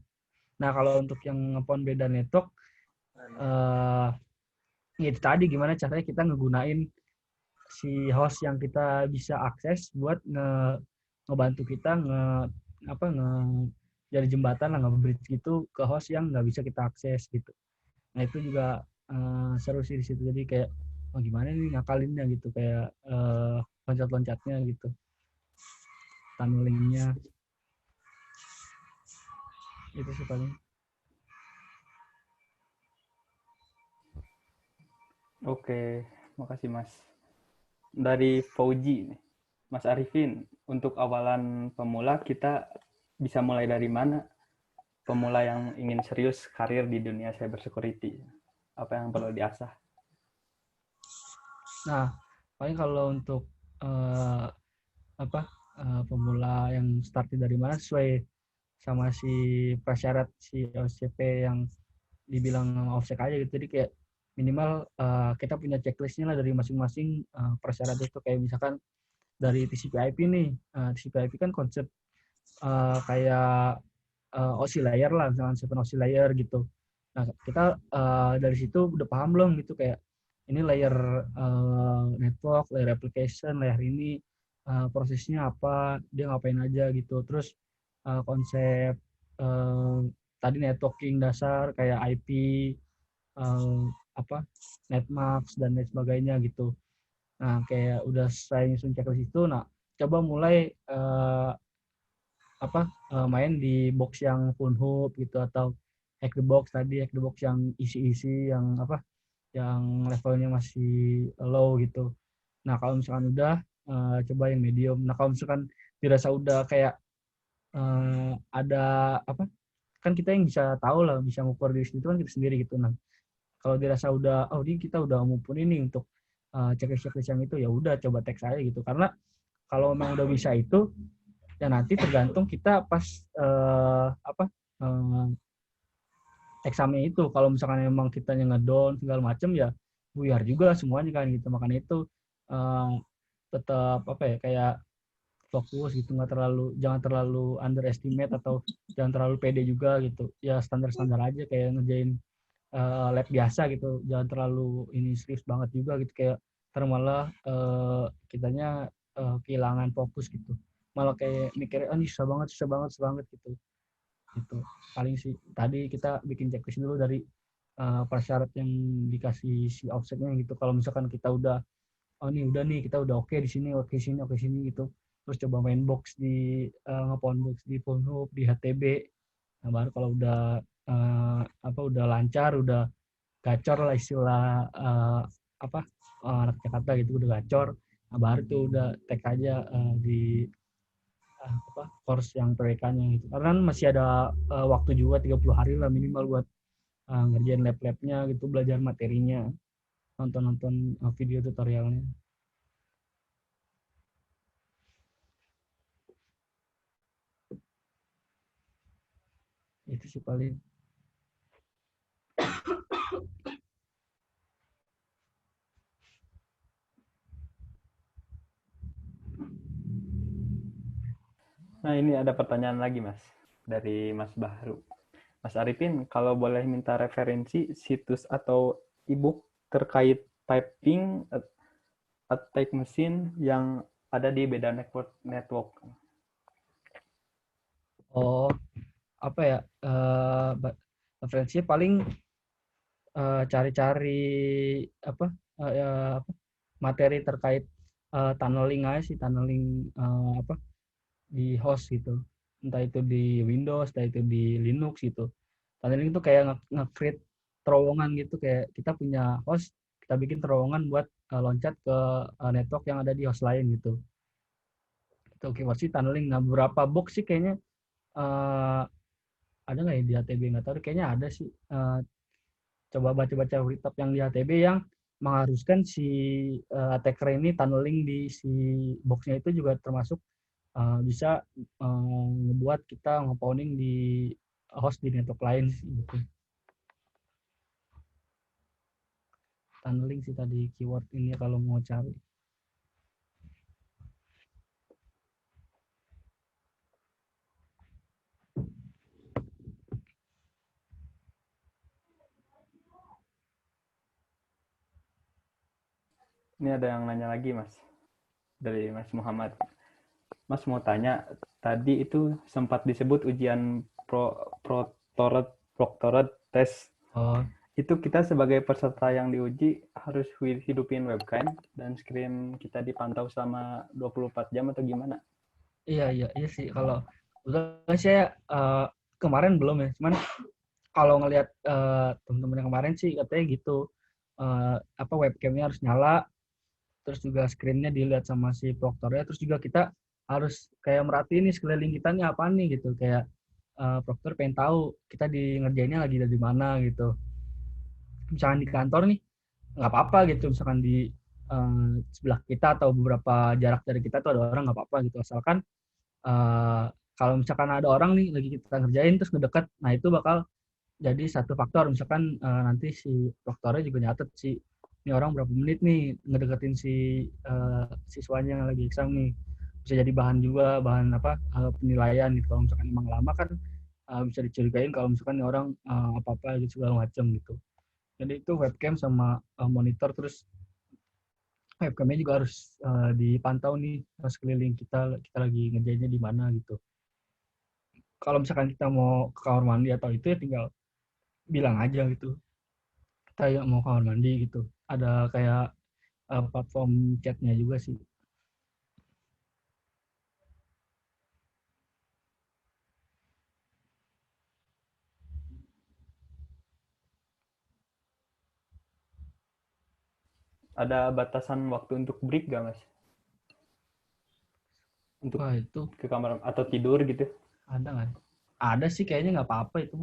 Nah, kalau untuk yang ngepound beda network itu tadi gimana caranya kita ngegunain si host yang kita bisa akses buat ngebantu kita jadi jembatan lah, nge-bridge gitu ke host yang nggak bisa kita akses gitu. Nah itu juga seru sih di situ. Jadi kayak gimana nih ngakalinnya gitu, kayak loncat-loncatnya gitu, tunnelingnya itu sih paling.
Oke, makasih Mas. Dari Fauji nih, Mas Arifin, untuk awalan pemula kita bisa mulai dari mana? Pemula yang ingin serius karir di dunia cyber security, apa yang perlu diasah?
Nah, paling kalau untuk pemula yang startnya dari mana sesuai sama si prasyarat si OCP yang dibilang OFSEC aja gitu. Jadi kayak minimal kita punya checklistnya lah dari masing-masing prasyarat itu. Kayak misalkan dari TCP/IP nih, TCP/IP kan konsep kayak OSI layer lah, misalkan 7 OSI layer gitu. Nah kita dari situ udah paham belum gitu, kayak ini layer network, layer application, layer ini prosesnya apa, dia ngapain aja gitu. Terus konsep tadi networking dasar kayak IP, netmask dan lain sebagainya gitu. Nah kayak udah saya nyusun checklist itu, nah coba mulai main di box yang full hoop gitu, atau hack the box yang isi-isi yang levelnya masih low gitu. Nah kalau misalkan udah coba yang medium. Nah kalau misalkan dirasa udah kayak ada kan kita yang bisa tahu lah, bisa ngukur diri itu kan kita sendiri gitu. Nah kalau dirasa udah ini kita udah mumpuni nih untuk checklist yang itu, ya udah coba teks aja gitu. Karena kalau memang udah bisa itu, ya nanti tergantung kita pas examnya itu. Kalau misalkan memang kitanya ngedown segala macam, ya buyar juga semuanya kan gitu. Makanya itu tetap kayak fokus gitu, jangan terlalu underestimate atau jangan terlalu pede juga gitu. Ya standar-standar aja kayak ngerjain lab biasa gitu. Jangan terlalu ini serius banget juga gitu, kayak malah kitanya kehilangan fokus gitu. Malah kayak mikirnya ini susah banget gitu. Gitu. Paling sih tadi kita bikin checklist dulu dari prasyarat yang dikasih si offsetnya gitu. Kalau misalkan kita udah ini udah nih, kita udah oke di sini, oke sini gitu. Terus coba main box di ngepound box di Pornhub, di HTB. Nah, baru kalau udah udah lancar, udah gacor lah istilah anak Jakarta gitu, udah gacor. Nah, baru tuh udah tag aja di course yang PWK-nya gitu. Karena masih ada waktu juga 30 hari lah minimal buat ngerjain lab-labnya gitu, belajar materinya, nonton video tutorialnya. Itu sih paling.
Nah, ini ada pertanyaan lagi, Mas, dari Mas Bahru. Mas Arifin, kalau boleh minta referensi situs atau ebook terkait piping attack mesin yang ada di beda network.
Oh, referensinya paling cari-cari materi terkait tunneling aja sih, tunneling di host gitu, entah itu di Windows, entah itu di Linux gitu. Tunneling itu kayak nge-create terowongan gitu, kayak kita punya host, kita bikin terowongan buat loncat ke network yang ada di host lain gitu. Itu keyword sih tunneling. Nah beberapa box sih kayaknya ada nggak ya di HTB, nggak tahu, kayaknya ada sih. Coba baca-baca WordTab yang di HTB yang mengharuskan si attacker ini tunneling di si boxnya itu juga termasuk bisa ngebuat kita ngopowning di host di network lain sih, gitu. Tunneling sih tadi keyword ini kalau mau cari.
Ini ada yang nanya lagi, Mas. Dari Mas Muhammad. Mas mau tanya, tadi itu sempat disebut ujian Proctored test.
Oh,
Itu kita sebagai peserta yang diuji harus hidupin webcam dan screen kita dipantau selama 24 jam atau gimana?
iya sih. Kalau kebetulan saya kemarin belum ya, cuman kalau ngelihat teman-teman yang kemarin sih katanya gitu, apa webcamnya harus nyala, terus juga screen-nya dilihat sama si proktornya, terus juga kita harus kayak merhatiin nih sekeliling kita nih apa nih gitu, kayak proktor pengen tahu kita di ngerjainnya lagi dari mana gitu. Misalkan di kantor nih nggak apa-apa gitu, misalkan di sebelah kita atau beberapa jarak dari kita tuh ada orang, nggak apa-apa gitu, asalkan kalau misalkan ada orang nih lagi kita ngerjain terus ngedekat, nah itu bakal jadi satu faktor. Misalkan nanti si dokternya juga nyatet sih, ini orang berapa menit nih ngedeketin si siswanya yang lagi exam nih, bisa jadi bahan juga, bahan apa penilaian gitu. Kalau misalkan emang lama kan bisa dicurigain kalau misalkan ini orang apa-apa gitu segala macam gitu. Jadi itu webcam sama monitor, terus webcamnya juga harus dipantau nih sekeliling kita lagi ngerjainnya di mana gitu. Kalau misalkan kita mau ke kamar mandi atau itu ya tinggal bilang aja gitu, kita mau kamar mandi gitu. Ada kayak platform chatnya juga sih.
Ada batasan waktu untuk break gak, Mas? Untuk
Wah itu
ke kamar atau tidur gitu?
ada nggak? Ada sih kayaknya, nggak apa-apa itu.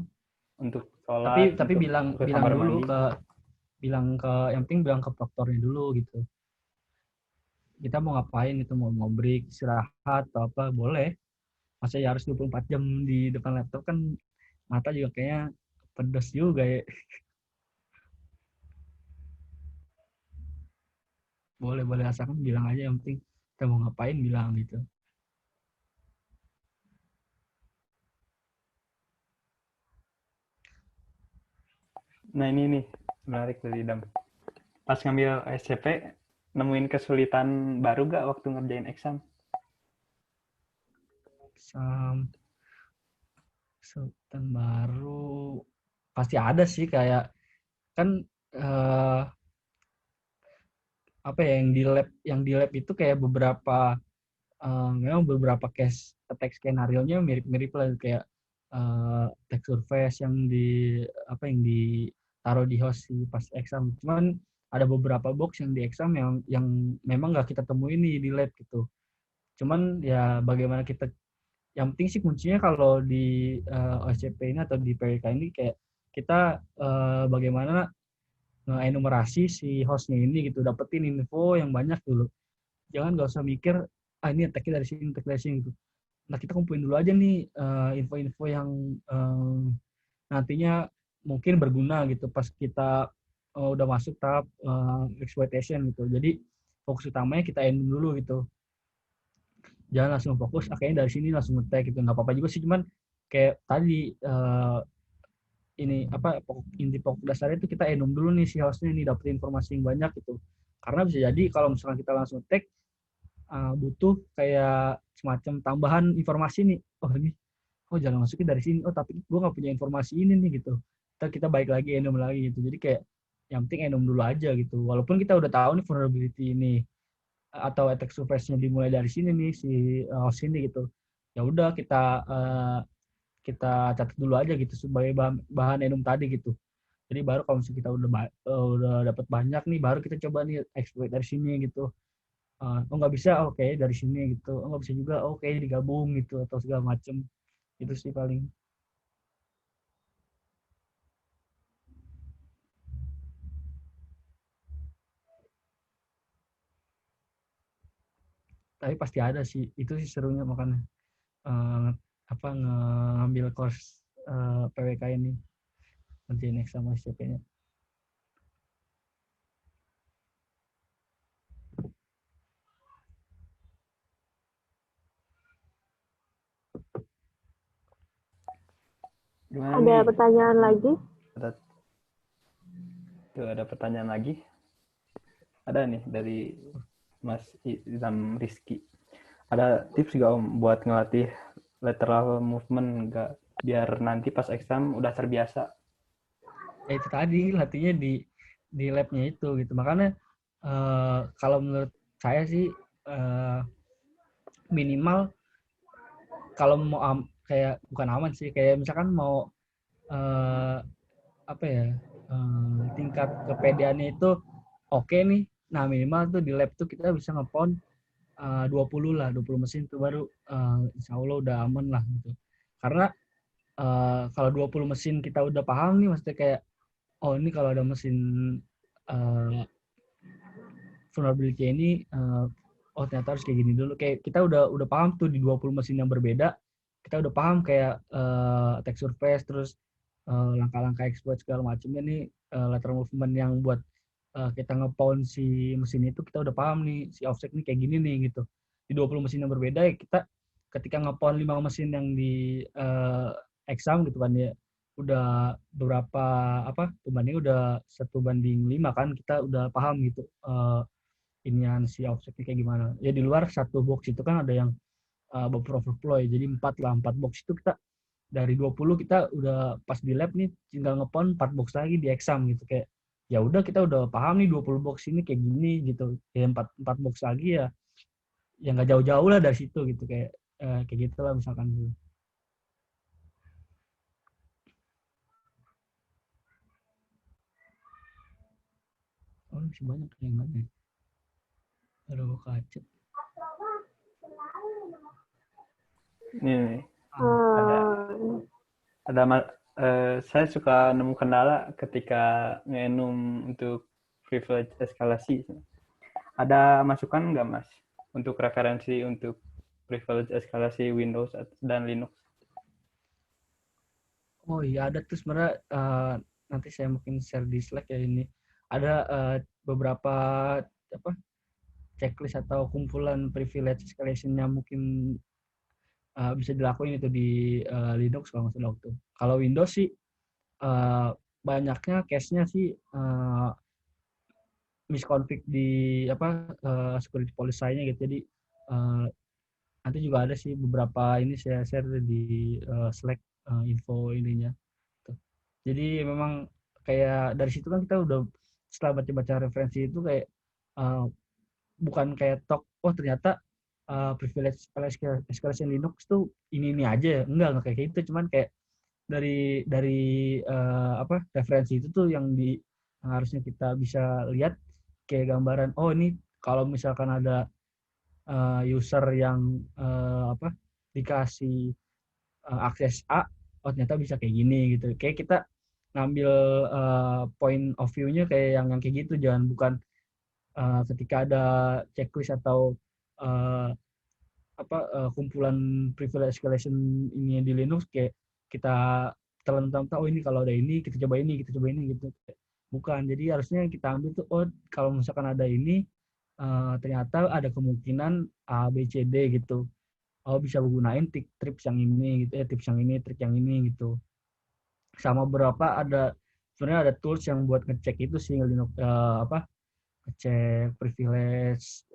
Untuk
Tapi
sholat,
tapi
untuk
bilang
ke
bilang
kamar
dulu
mandi?
ke yang penting bilang ke proktornya dulu gitu. Kita mau ngapain itu, mau break, istirahat atau apa boleh. Masa ya harus 24 jam di depan laptop kan, mata juga kayaknya pedes juga ya. Boleh asalkan bilang aja, yang penting kita mau ngapain bilang gitu.
Nah ini nih, menarik dari Dam. Pas ngambil SCP, nemuin kesulitan baru gak waktu ngerjain exam?
Sultan baru pasti ada sih, kayak kan eh, apa ya, yang di lab itu kayak beberapa memang beberapa case attack skenario-nya mirip-mirip lah, kayak attack surface yang yang ditaruh di host si pas exam. Cuman ada beberapa box yang di exam yang memang nggak kita temuin nih di lab gitu. Cuman ya bagaimana kita, yang penting sih kuncinya kalau di OSCP ini atau di PWK ini kayak kita bagaimana nge-enumerasi si hostnya ini gitu, dapetin info yang banyak dulu. Jangan nggak usah mikir ini attack-nya dari sini, attack dari sini gitu. Nah kita kumpulin dulu aja nih info-info yang nantinya mungkin berguna gitu pas kita udah masuk tahap exploitation gitu. Jadi fokus utamanya kita ending dulu gitu. Jangan langsung fokus akhirnya dari sini langsung ngetek gitu, nggak apa-apa juga sih, cuman kayak tadi ini apa inti pokok dasarnya itu kita enum dulu nih si hostnya nih, dapet informasi yang banyak gitu. Karena bisa jadi kalau misalkan kita langsung tag butuh kayak semacam tambahan informasi nih, oh ini jangan masukin dari sini, tapi gue nggak punya informasi ini nih gitu. Kita baik lagi enum lagi gitu. Jadi kayak yang penting enum dulu aja gitu, walaupun kita udah tahu nih vulnerability ini atau attack surface-nya dimulai dari sini nih si host ini gitu. Ya udah kita catat dulu aja gitu sebagai bahan enum tadi gitu. Jadi baru kalau misalnya kita udah dapat banyak nih, baru kita coba nih exploit dari sini gitu. Nggak bisa, oke dari sini gitu. Nggak bisa juga, oke digabung gitu atau segala macem. Itu sih paling. tapi pasti ada sih. Itu sih serunya makanya ngambil course PWK ini, ngerjain exam SCP-nya.
Gimana
Ada
nih?
pertanyaan lagi?
Ada pertanyaan lagi? Ada nih dari Mas Izam Rizky. Ada tips gak Om buat ngelatih lateral movement nggak biar nanti pas exam udah terbiasa?
Itu tadi latihnya di labnya itu gitu. Makanya kalau menurut saya sih minimal kalau mau kayak bukan aman sih, kayak misalkan mau tingkat kepedeannya itu oke nih. Nah minimal tuh di lab tuh kita bisa ngepon 20 mesin tuh baru insya Allah udah aman lah gitu. Karena kalau 20 mesin kita udah paham nih, maksudnya kayak oh ini kalau ada mesin vulnerability ini oh ternyata harus kayak gini dulu. Kayak kita udah paham tuh di 20 mesin yang berbeda, kita udah paham kayak attack surface, terus langkah-langkah exploit segala macamnya nih, lateral movement yang buat kita ngepound si mesin itu kita udah paham nih, si offset nih kayak gini nih gitu. Di 20 mesin yang berbeda ya kita ketika ngepound 5 mesin yang di exam gitu kan ya, udah beberapa pembandingnya udah 1:5 kan, kita udah paham gitu inian si offsetnya kayak gimana. Ya di luar satu box itu kan ada yang buffer overflow ya, jadi 4 box itu kita dari 20 kita udah pas di lab nih tinggal ngepon 4 box lagi di exam gitu, kayak ya udah kita udah paham nih 20 box ini kayak gini gitu. Ya 4 box lagi ya nggak jauh-jauh lah dari situ gitu, kayak gitu lah misalkan gitu. Oh masih banyak yang nanya. Aduh kaca.
Nih,
Ah,
ada saya suka nemu kendala ketika ngenum untuk privilege eskalasi. Ada masukan nggak Mas untuk referensi untuk privilege eskalasi Windows dan Linux?
oh iya ada tuh sebenarnya, nanti saya mungkin share di Slack ya ini. Ada beberapa checklist atau kumpulan privilege escalation yang mungkin bisa dilakuin itu di Linux kalau nggak salah waktu. Kalau Windows sih banyaknya case-nya sih misconfig di security policy-nya gitu. Jadi nanti juga ada sih beberapa ini saya share di Slack info ininya. Tuh. Jadi memang kayak dari situ kan kita udah setelah baca-baca referensi itu kayak bukan kayak oh ternyata privilege escalation Linux tuh ini aja ya. Enggak kayak gitu, cuman kayak dari referensi itu tuh yang harusnya kita bisa lihat kayak gambaran, oh ini kalau misalkan ada user yang dikasih akses A, oh ternyata bisa kayak gini gitu. Kayak kita ngambil point of view-nya kayak yang kayak gitu, jangan bukan ketika ada checklist atau uh, kumpulan privilege escalation ini di Linux kayak kita telan-telan oh ini kalau ada ini kita coba ini gitu. Bukan, jadi harusnya kita ambil tuh oh kalau misalkan ada ini ternyata ada kemungkinan A B C D gitu. Oh bisa gunain tips yang ini gitu ya, tips yang ini, trik yang ini gitu. Sama berapa sebenarnya ada tools yang buat ngecek itu sih Linux ngecek privilege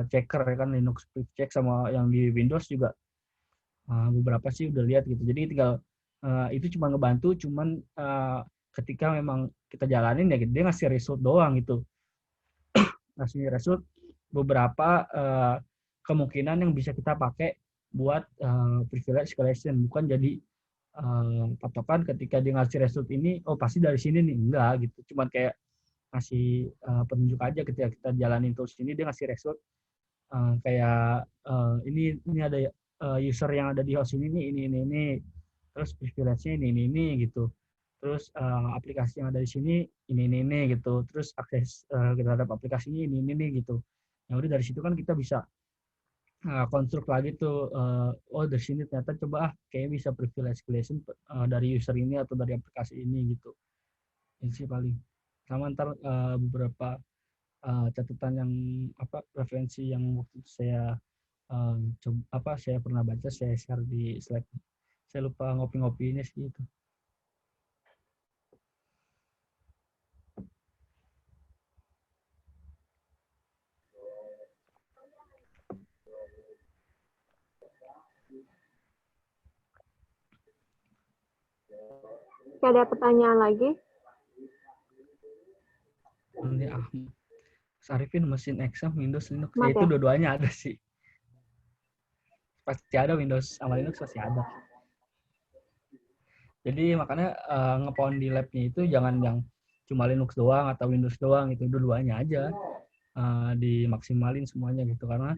checker ya kan, Linux check, sama yang di Windows juga beberapa sih udah lihat gitu. Jadi tinggal itu cuma ngebantu, cuman ketika memang kita jalanin ya dia ngasih result doang gitu, ngasih result beberapa kemungkinan yang bisa kita pakai buat privilege escalation, bukan jadi patokan ketika dia ngasih result ini oh pasti dari sini nih, enggak gitu. Cuman kayak ngasih penunjuk aja ketika kita jalanin tools ini, dia ngasih result kayak ini ada user yang ada di host ini, terus privilege-nya ini gitu, terus aplikasi yang ada di sini ini gitu, terus akses terhadap aplikasinya ini gitu. Yang udah dari situ kan kita bisa konstruk lagi tuh, oh dari sini ternyata coba kayak bisa privilege escalation dari user ini atau dari aplikasi ini gitu. Ini sih paling. Sama ntar beberapa catatan yang referensi yang waktu itu saya saya pernah baca, saya share di Slack. Saya lupa ngopi-ngopinya sih itu.
Ada pertanyaan lagi?
Ini Ahmad Sarifin mesin exam Windows Linux.
Mat,
Ya itu
ya?
dua-duanya ada sih. Pasti ada Windows sama Linux pasti ada. Jadi makanya ngepound di labnya itu jangan yang cuma Linux doang atau Windows doang, itu dua-duanya aja dimaksimalin semuanya gitu, karena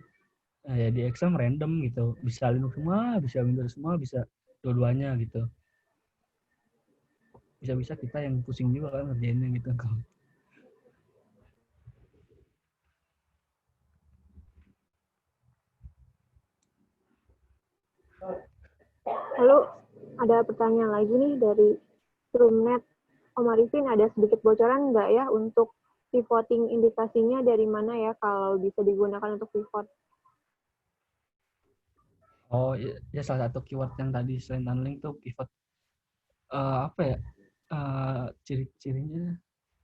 ya di exam random gitu, bisa Linux semua, bisa Windows semua, bisa dua-duanya gitu. Bisa-bisa kita yang pusing juga kan ngerjainnya gitu.
Lalu ada pertanyaan lagi nih dari Roomnet. Om Arifin, ada sedikit bocoran nggak ya untuk pivoting indikasinya dari mana ya kalau bisa digunakan untuk pivot?
Oh ya, salah satu keyword yang tadi selain tunneling tuh pivot. Apa ya, ciri-cirinya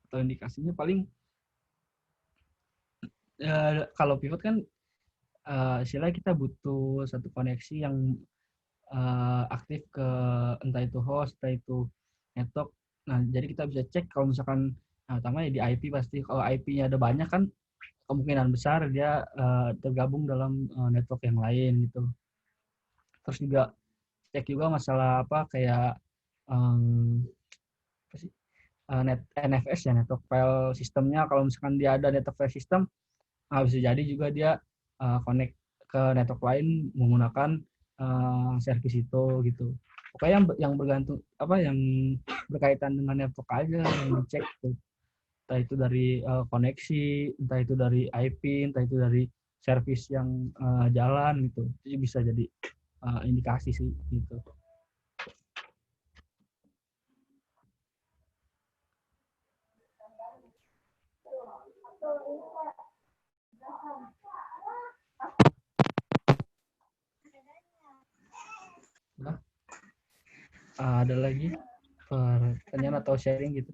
atau indikasinya paling kalau pivot kan istilahnya kita butuh satu koneksi yang aktif ke entah itu host, entah itu network. Nah, jadi kita bisa cek kalau misalkan, terutama ya di IP pasti, kalau IP-nya ada banyak kan kemungkinan besar dia tergabung dalam network yang lain gitu. Terus juga cek juga masalah kayak um, apa sih, NFS ya, network file sistemnya. Kalau misalkan dia ada network file system, bisa jadi juga dia connect ke network lain menggunakan service itu gitu. Pokoknya yang bergantung yang berkaitan dengan network aja yang dicek tuh. Entah itu dari koneksi, entah itu dari IP, entah itu dari service yang jalan gitu. Itu bisa jadi indikasi sih gitu. Nah, ada lagi pertanyaan atau sharing gitu.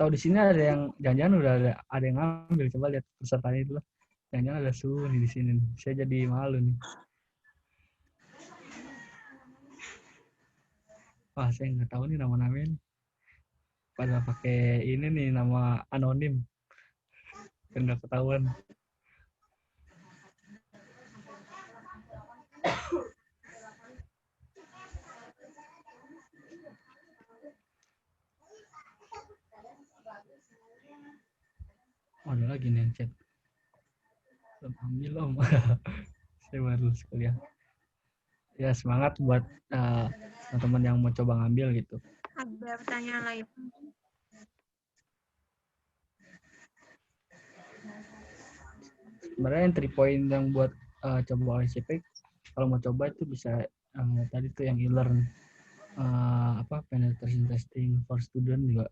Tahu di sini ada yang jangan-jangan udah ada yang ngambil, coba lihat pesertanya dulu. Jangan-jangan ada suhu nih di sini. Saya jadi malu nih. Wah, saya nggak tahu nih nama-namanya. Pada pakai ini nih nama anonim, biar nggak ketahuan. Oh, ada lagi nih yang chat. Belum ambil om. Saya baru sekalian. Ya semangat buat teman-teman yang mau coba ngambil gitu.
Ada pertanyaan lain?
Sebenarnya entry point yang buat coba OSCP, kalau mau coba itu bisa tadi tuh yang e-learn, penetration testing for student, juga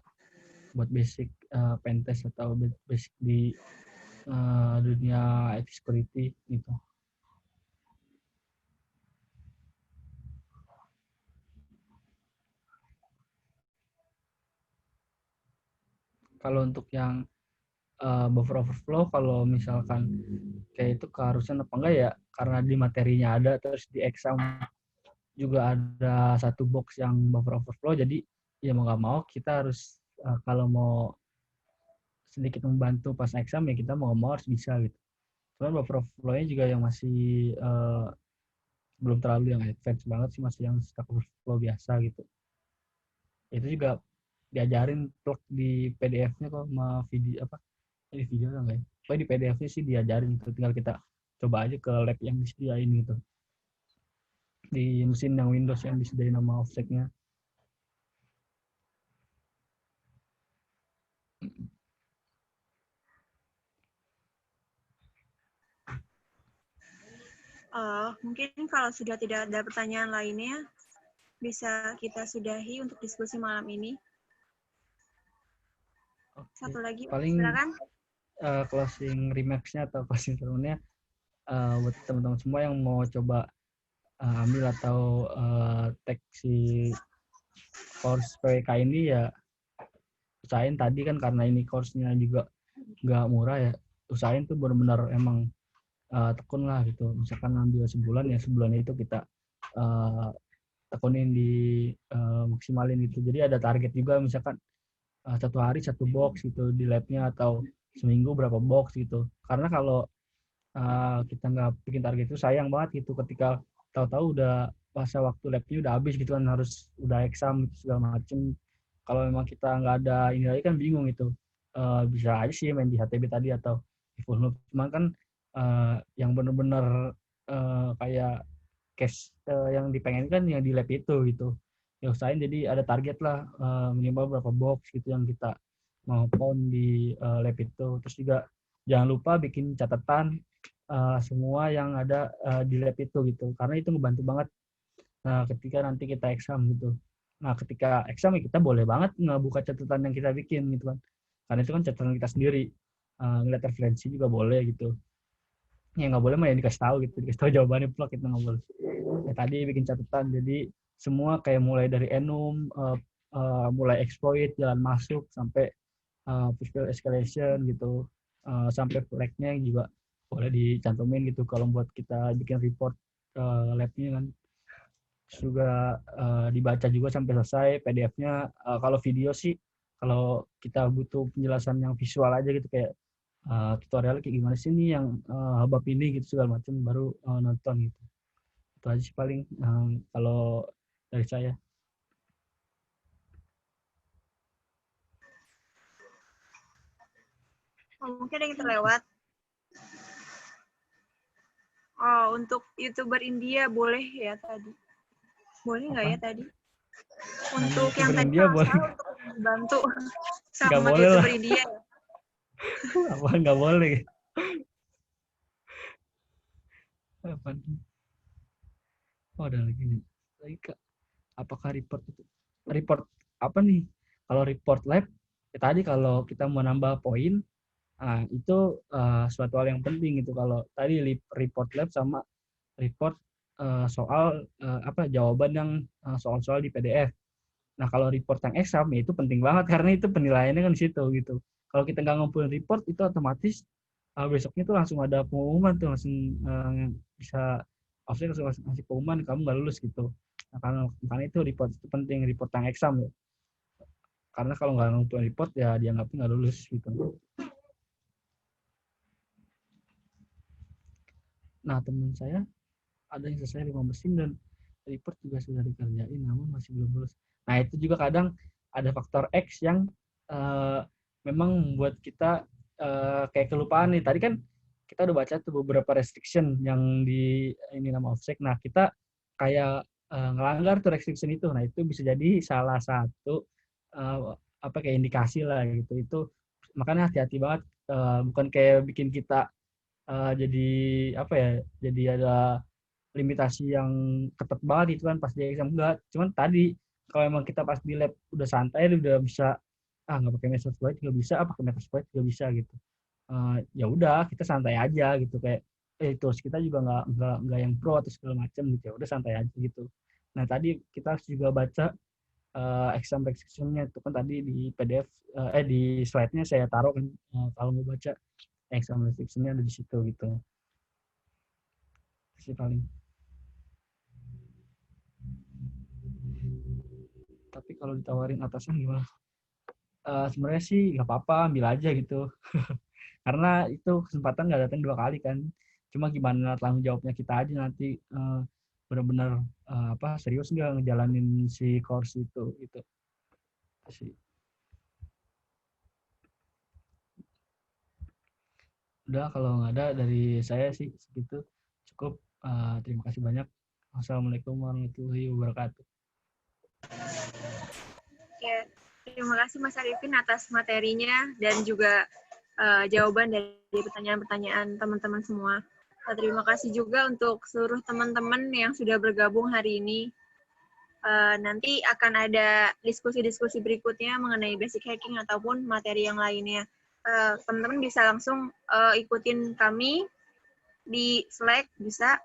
buat basic pen test atau basic di dunia IT security gitu. Kalau untuk yang buffer overflow, kalau misalkan kayak itu keharusan apa enggak ya, karena di materinya ada, terus di exam juga ada satu box yang buffer overflow, jadi ya mau nggak mau kita harus kalau mau sedikit membantu pas exam ya kita mau nggak mau harus bisa gitu. Cuman buffer overflow-nya juga yang masih belum terlalu yang advance banget sih, masih yang Stack Overflow biasa gitu. Itu juga diajarin plug di PDF-nya kok, sama video ini video enggak ya? Pokoknya di PDF-nya sih diajarin gitu, tinggal kita coba aja ke lab yang disediain gitu. Di mesin yang Windows yang disediain nama offset-nya.
Mungkin kalau sudah tidak ada pertanyaan lainnya, bisa kita sudahi untuk diskusi malam ini. Satu lagi,
paling
silakan.
Closing remarks-nya atau closing statement-nya buat teman-teman semua yang mau coba ambil atau take si course PWK ini ya usahain tadi kan karena ini course-nya juga nggak murah ya, usahain tuh benar-benar emang tekun lah gitu. Misalkan ambil sebulan ya sebulan itu kita tekunin di maksimalin gitu. Jadi ada target juga misalkan satu hari satu box gitu di labnya atau seminggu berapa box gitu. Karena kalau kita nggak bikin target itu sayang banget gitu ketika tahu-tahu udah masa waktu labnya udah habis gitu kan, harus udah exam gitu segala macem. Kalau memang kita nggak ada ini lagi kan bingung gitu. Bisa aja sih main di HTB tadi atau di full noob. Cuman kan yang benar-benar kayak cash yang dipengen kan yang di lab itu gitu. Ya usahain jadi ada target lah minimal berapa box gitu yang kita mau pound di lab itu. Terus juga jangan lupa bikin catatan semua yang ada di lab itu gitu. Karena itu ngebantu banget ketika nanti kita exam gitu. Nah, ketika exam ya kita boleh banget ngebuka catatan yang kita bikin gitu kan. Karena itu kan catatan kita sendiri. Ngeliat referensi juga boleh gitu. Ya nggak boleh mah ya dikasih tahu gitu. Dikasih tahu jawabannya plak itu nggak boleh. Ya, tadi bikin catatan. Jadi semua kayak mulai dari enum, mulai exploit, jalan masuk, sampai physical escalation gitu. Sampai flag-nya juga boleh dicantumin gitu kalau buat kita bikin report lab-nya kan. Terus juga dibaca juga sampai selesai PDF-nya. Kalau video sih, kalau kita butuh penjelasan yang visual aja gitu kayak tutorial kayak gimana sih nih yang bab ini gitu segala macam baru nonton gitu. Itu aja sih paling kalau dari saya.
Mungkin ada yang terlewat. Untuk YouTuber India boleh ya tadi. Boleh nggak ya tadi? Untuk yang tadi
India boleh.
untuk membantu
Nggak
sama
boleh
YouTuber
lah.
India.
Apa nggak boleh? Apa? Oh, ada lagi nih. Lagi Kak. Apakah report itu? Report apa nih? Kalau report lab, ya tadi kalau kita mau nambah poin, itu suatu hal yang penting gitu. Kalau tadi report lab sama report soal jawaban yang soal-soal di PDF. Nah, kalau report yang exam ya itu penting banget karena itu penilaiannya kan di situ gitu. Kalau kita nggak ngumpulin report itu otomatis besoknya tuh langsung ada pengumuman tuh, langsung bisa offset langsung ngasih pengumuman kamu nggak lulus gitu. Nah, karena itu report itu penting, report yang exam ya. Karena kalau nggak ngumpulin report ya dianggapnya nggak lulus gitu. Nah, teman saya ada yang selesai 5 mesin dan report juga sudah dikerjain namun masih belum lulus. Nah, itu juga kadang ada faktor X yang memang membuat kita kayak kelupaan nih. Tadi kan kita udah baca tuh beberapa restriction yang di ini nama OFSEC. Nah, kita kayak ngelanggar tuh restriction itu. Nah, itu bisa jadi salah satu kayak indikasi lah gitu. Itu makanya hati-hati banget, bukan kayak bikin kita jadi jadi ada limitasi yang ketat banget itu kan pas di exam, enggak. Cuman tadi kalau emang kita pas di lab udah santai udah bisa nggak pakai Metasploit juga bisa, pakai Metasploit juga bisa gitu. Ya udah kita santai aja gitu kayak terus kita juga nggak yang pro atau segala macam gitu, ya udah santai aja gitu. Nah, tadi kita harus juga baca exam restriction-nya itu kan tadi di PDF di slide-nya saya taruh kan, kalau mau baca exam restriction-nya ada di situ gitu. Sih paling. Tapi kalau ditawarin atasan gimana? Sebenarnya sih nggak apa-apa, ambil aja gitu. Karena itu kesempatan nggak datang 2 kali kan. Cuma gimana tanggung jawabnya kita aja nanti benar-benar serius nggak ngejalanin si course itu gitu. Sih. Udah, kalau nggak ada dari saya sih segitu cukup. Terima kasih banyak. Wassalamualaikum warahmatullahi wabarakatuh.
Ya, terima kasih Mas Arifin atas materinya dan juga jawaban dari pertanyaan-pertanyaan teman-teman semua. Terima kasih juga untuk seluruh teman-teman yang sudah bergabung hari ini. Nanti akan ada diskusi-diskusi berikutnya mengenai basic hacking ataupun materi yang lainnya. Teman-teman bisa langsung ikutin kami di Slack, bisa.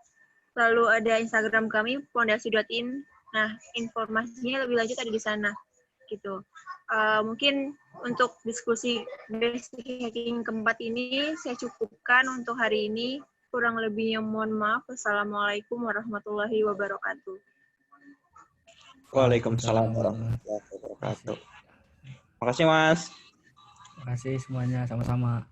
Lalu ada Instagram kami, pondasi.in. Nah, informasinya lebih lanjut ada di sana. Gitu. Mungkin untuk diskusi basic hacking keempat ini saya cukupkan untuk hari ini. Kurang lebihnya mohon maaf. Wassalamualaikum warahmatullahi wabarakatuh.
Waalaikumsalam warahmatullahi wabarakatuh. Makasih Mas.
Terima kasih semuanya, sama-sama.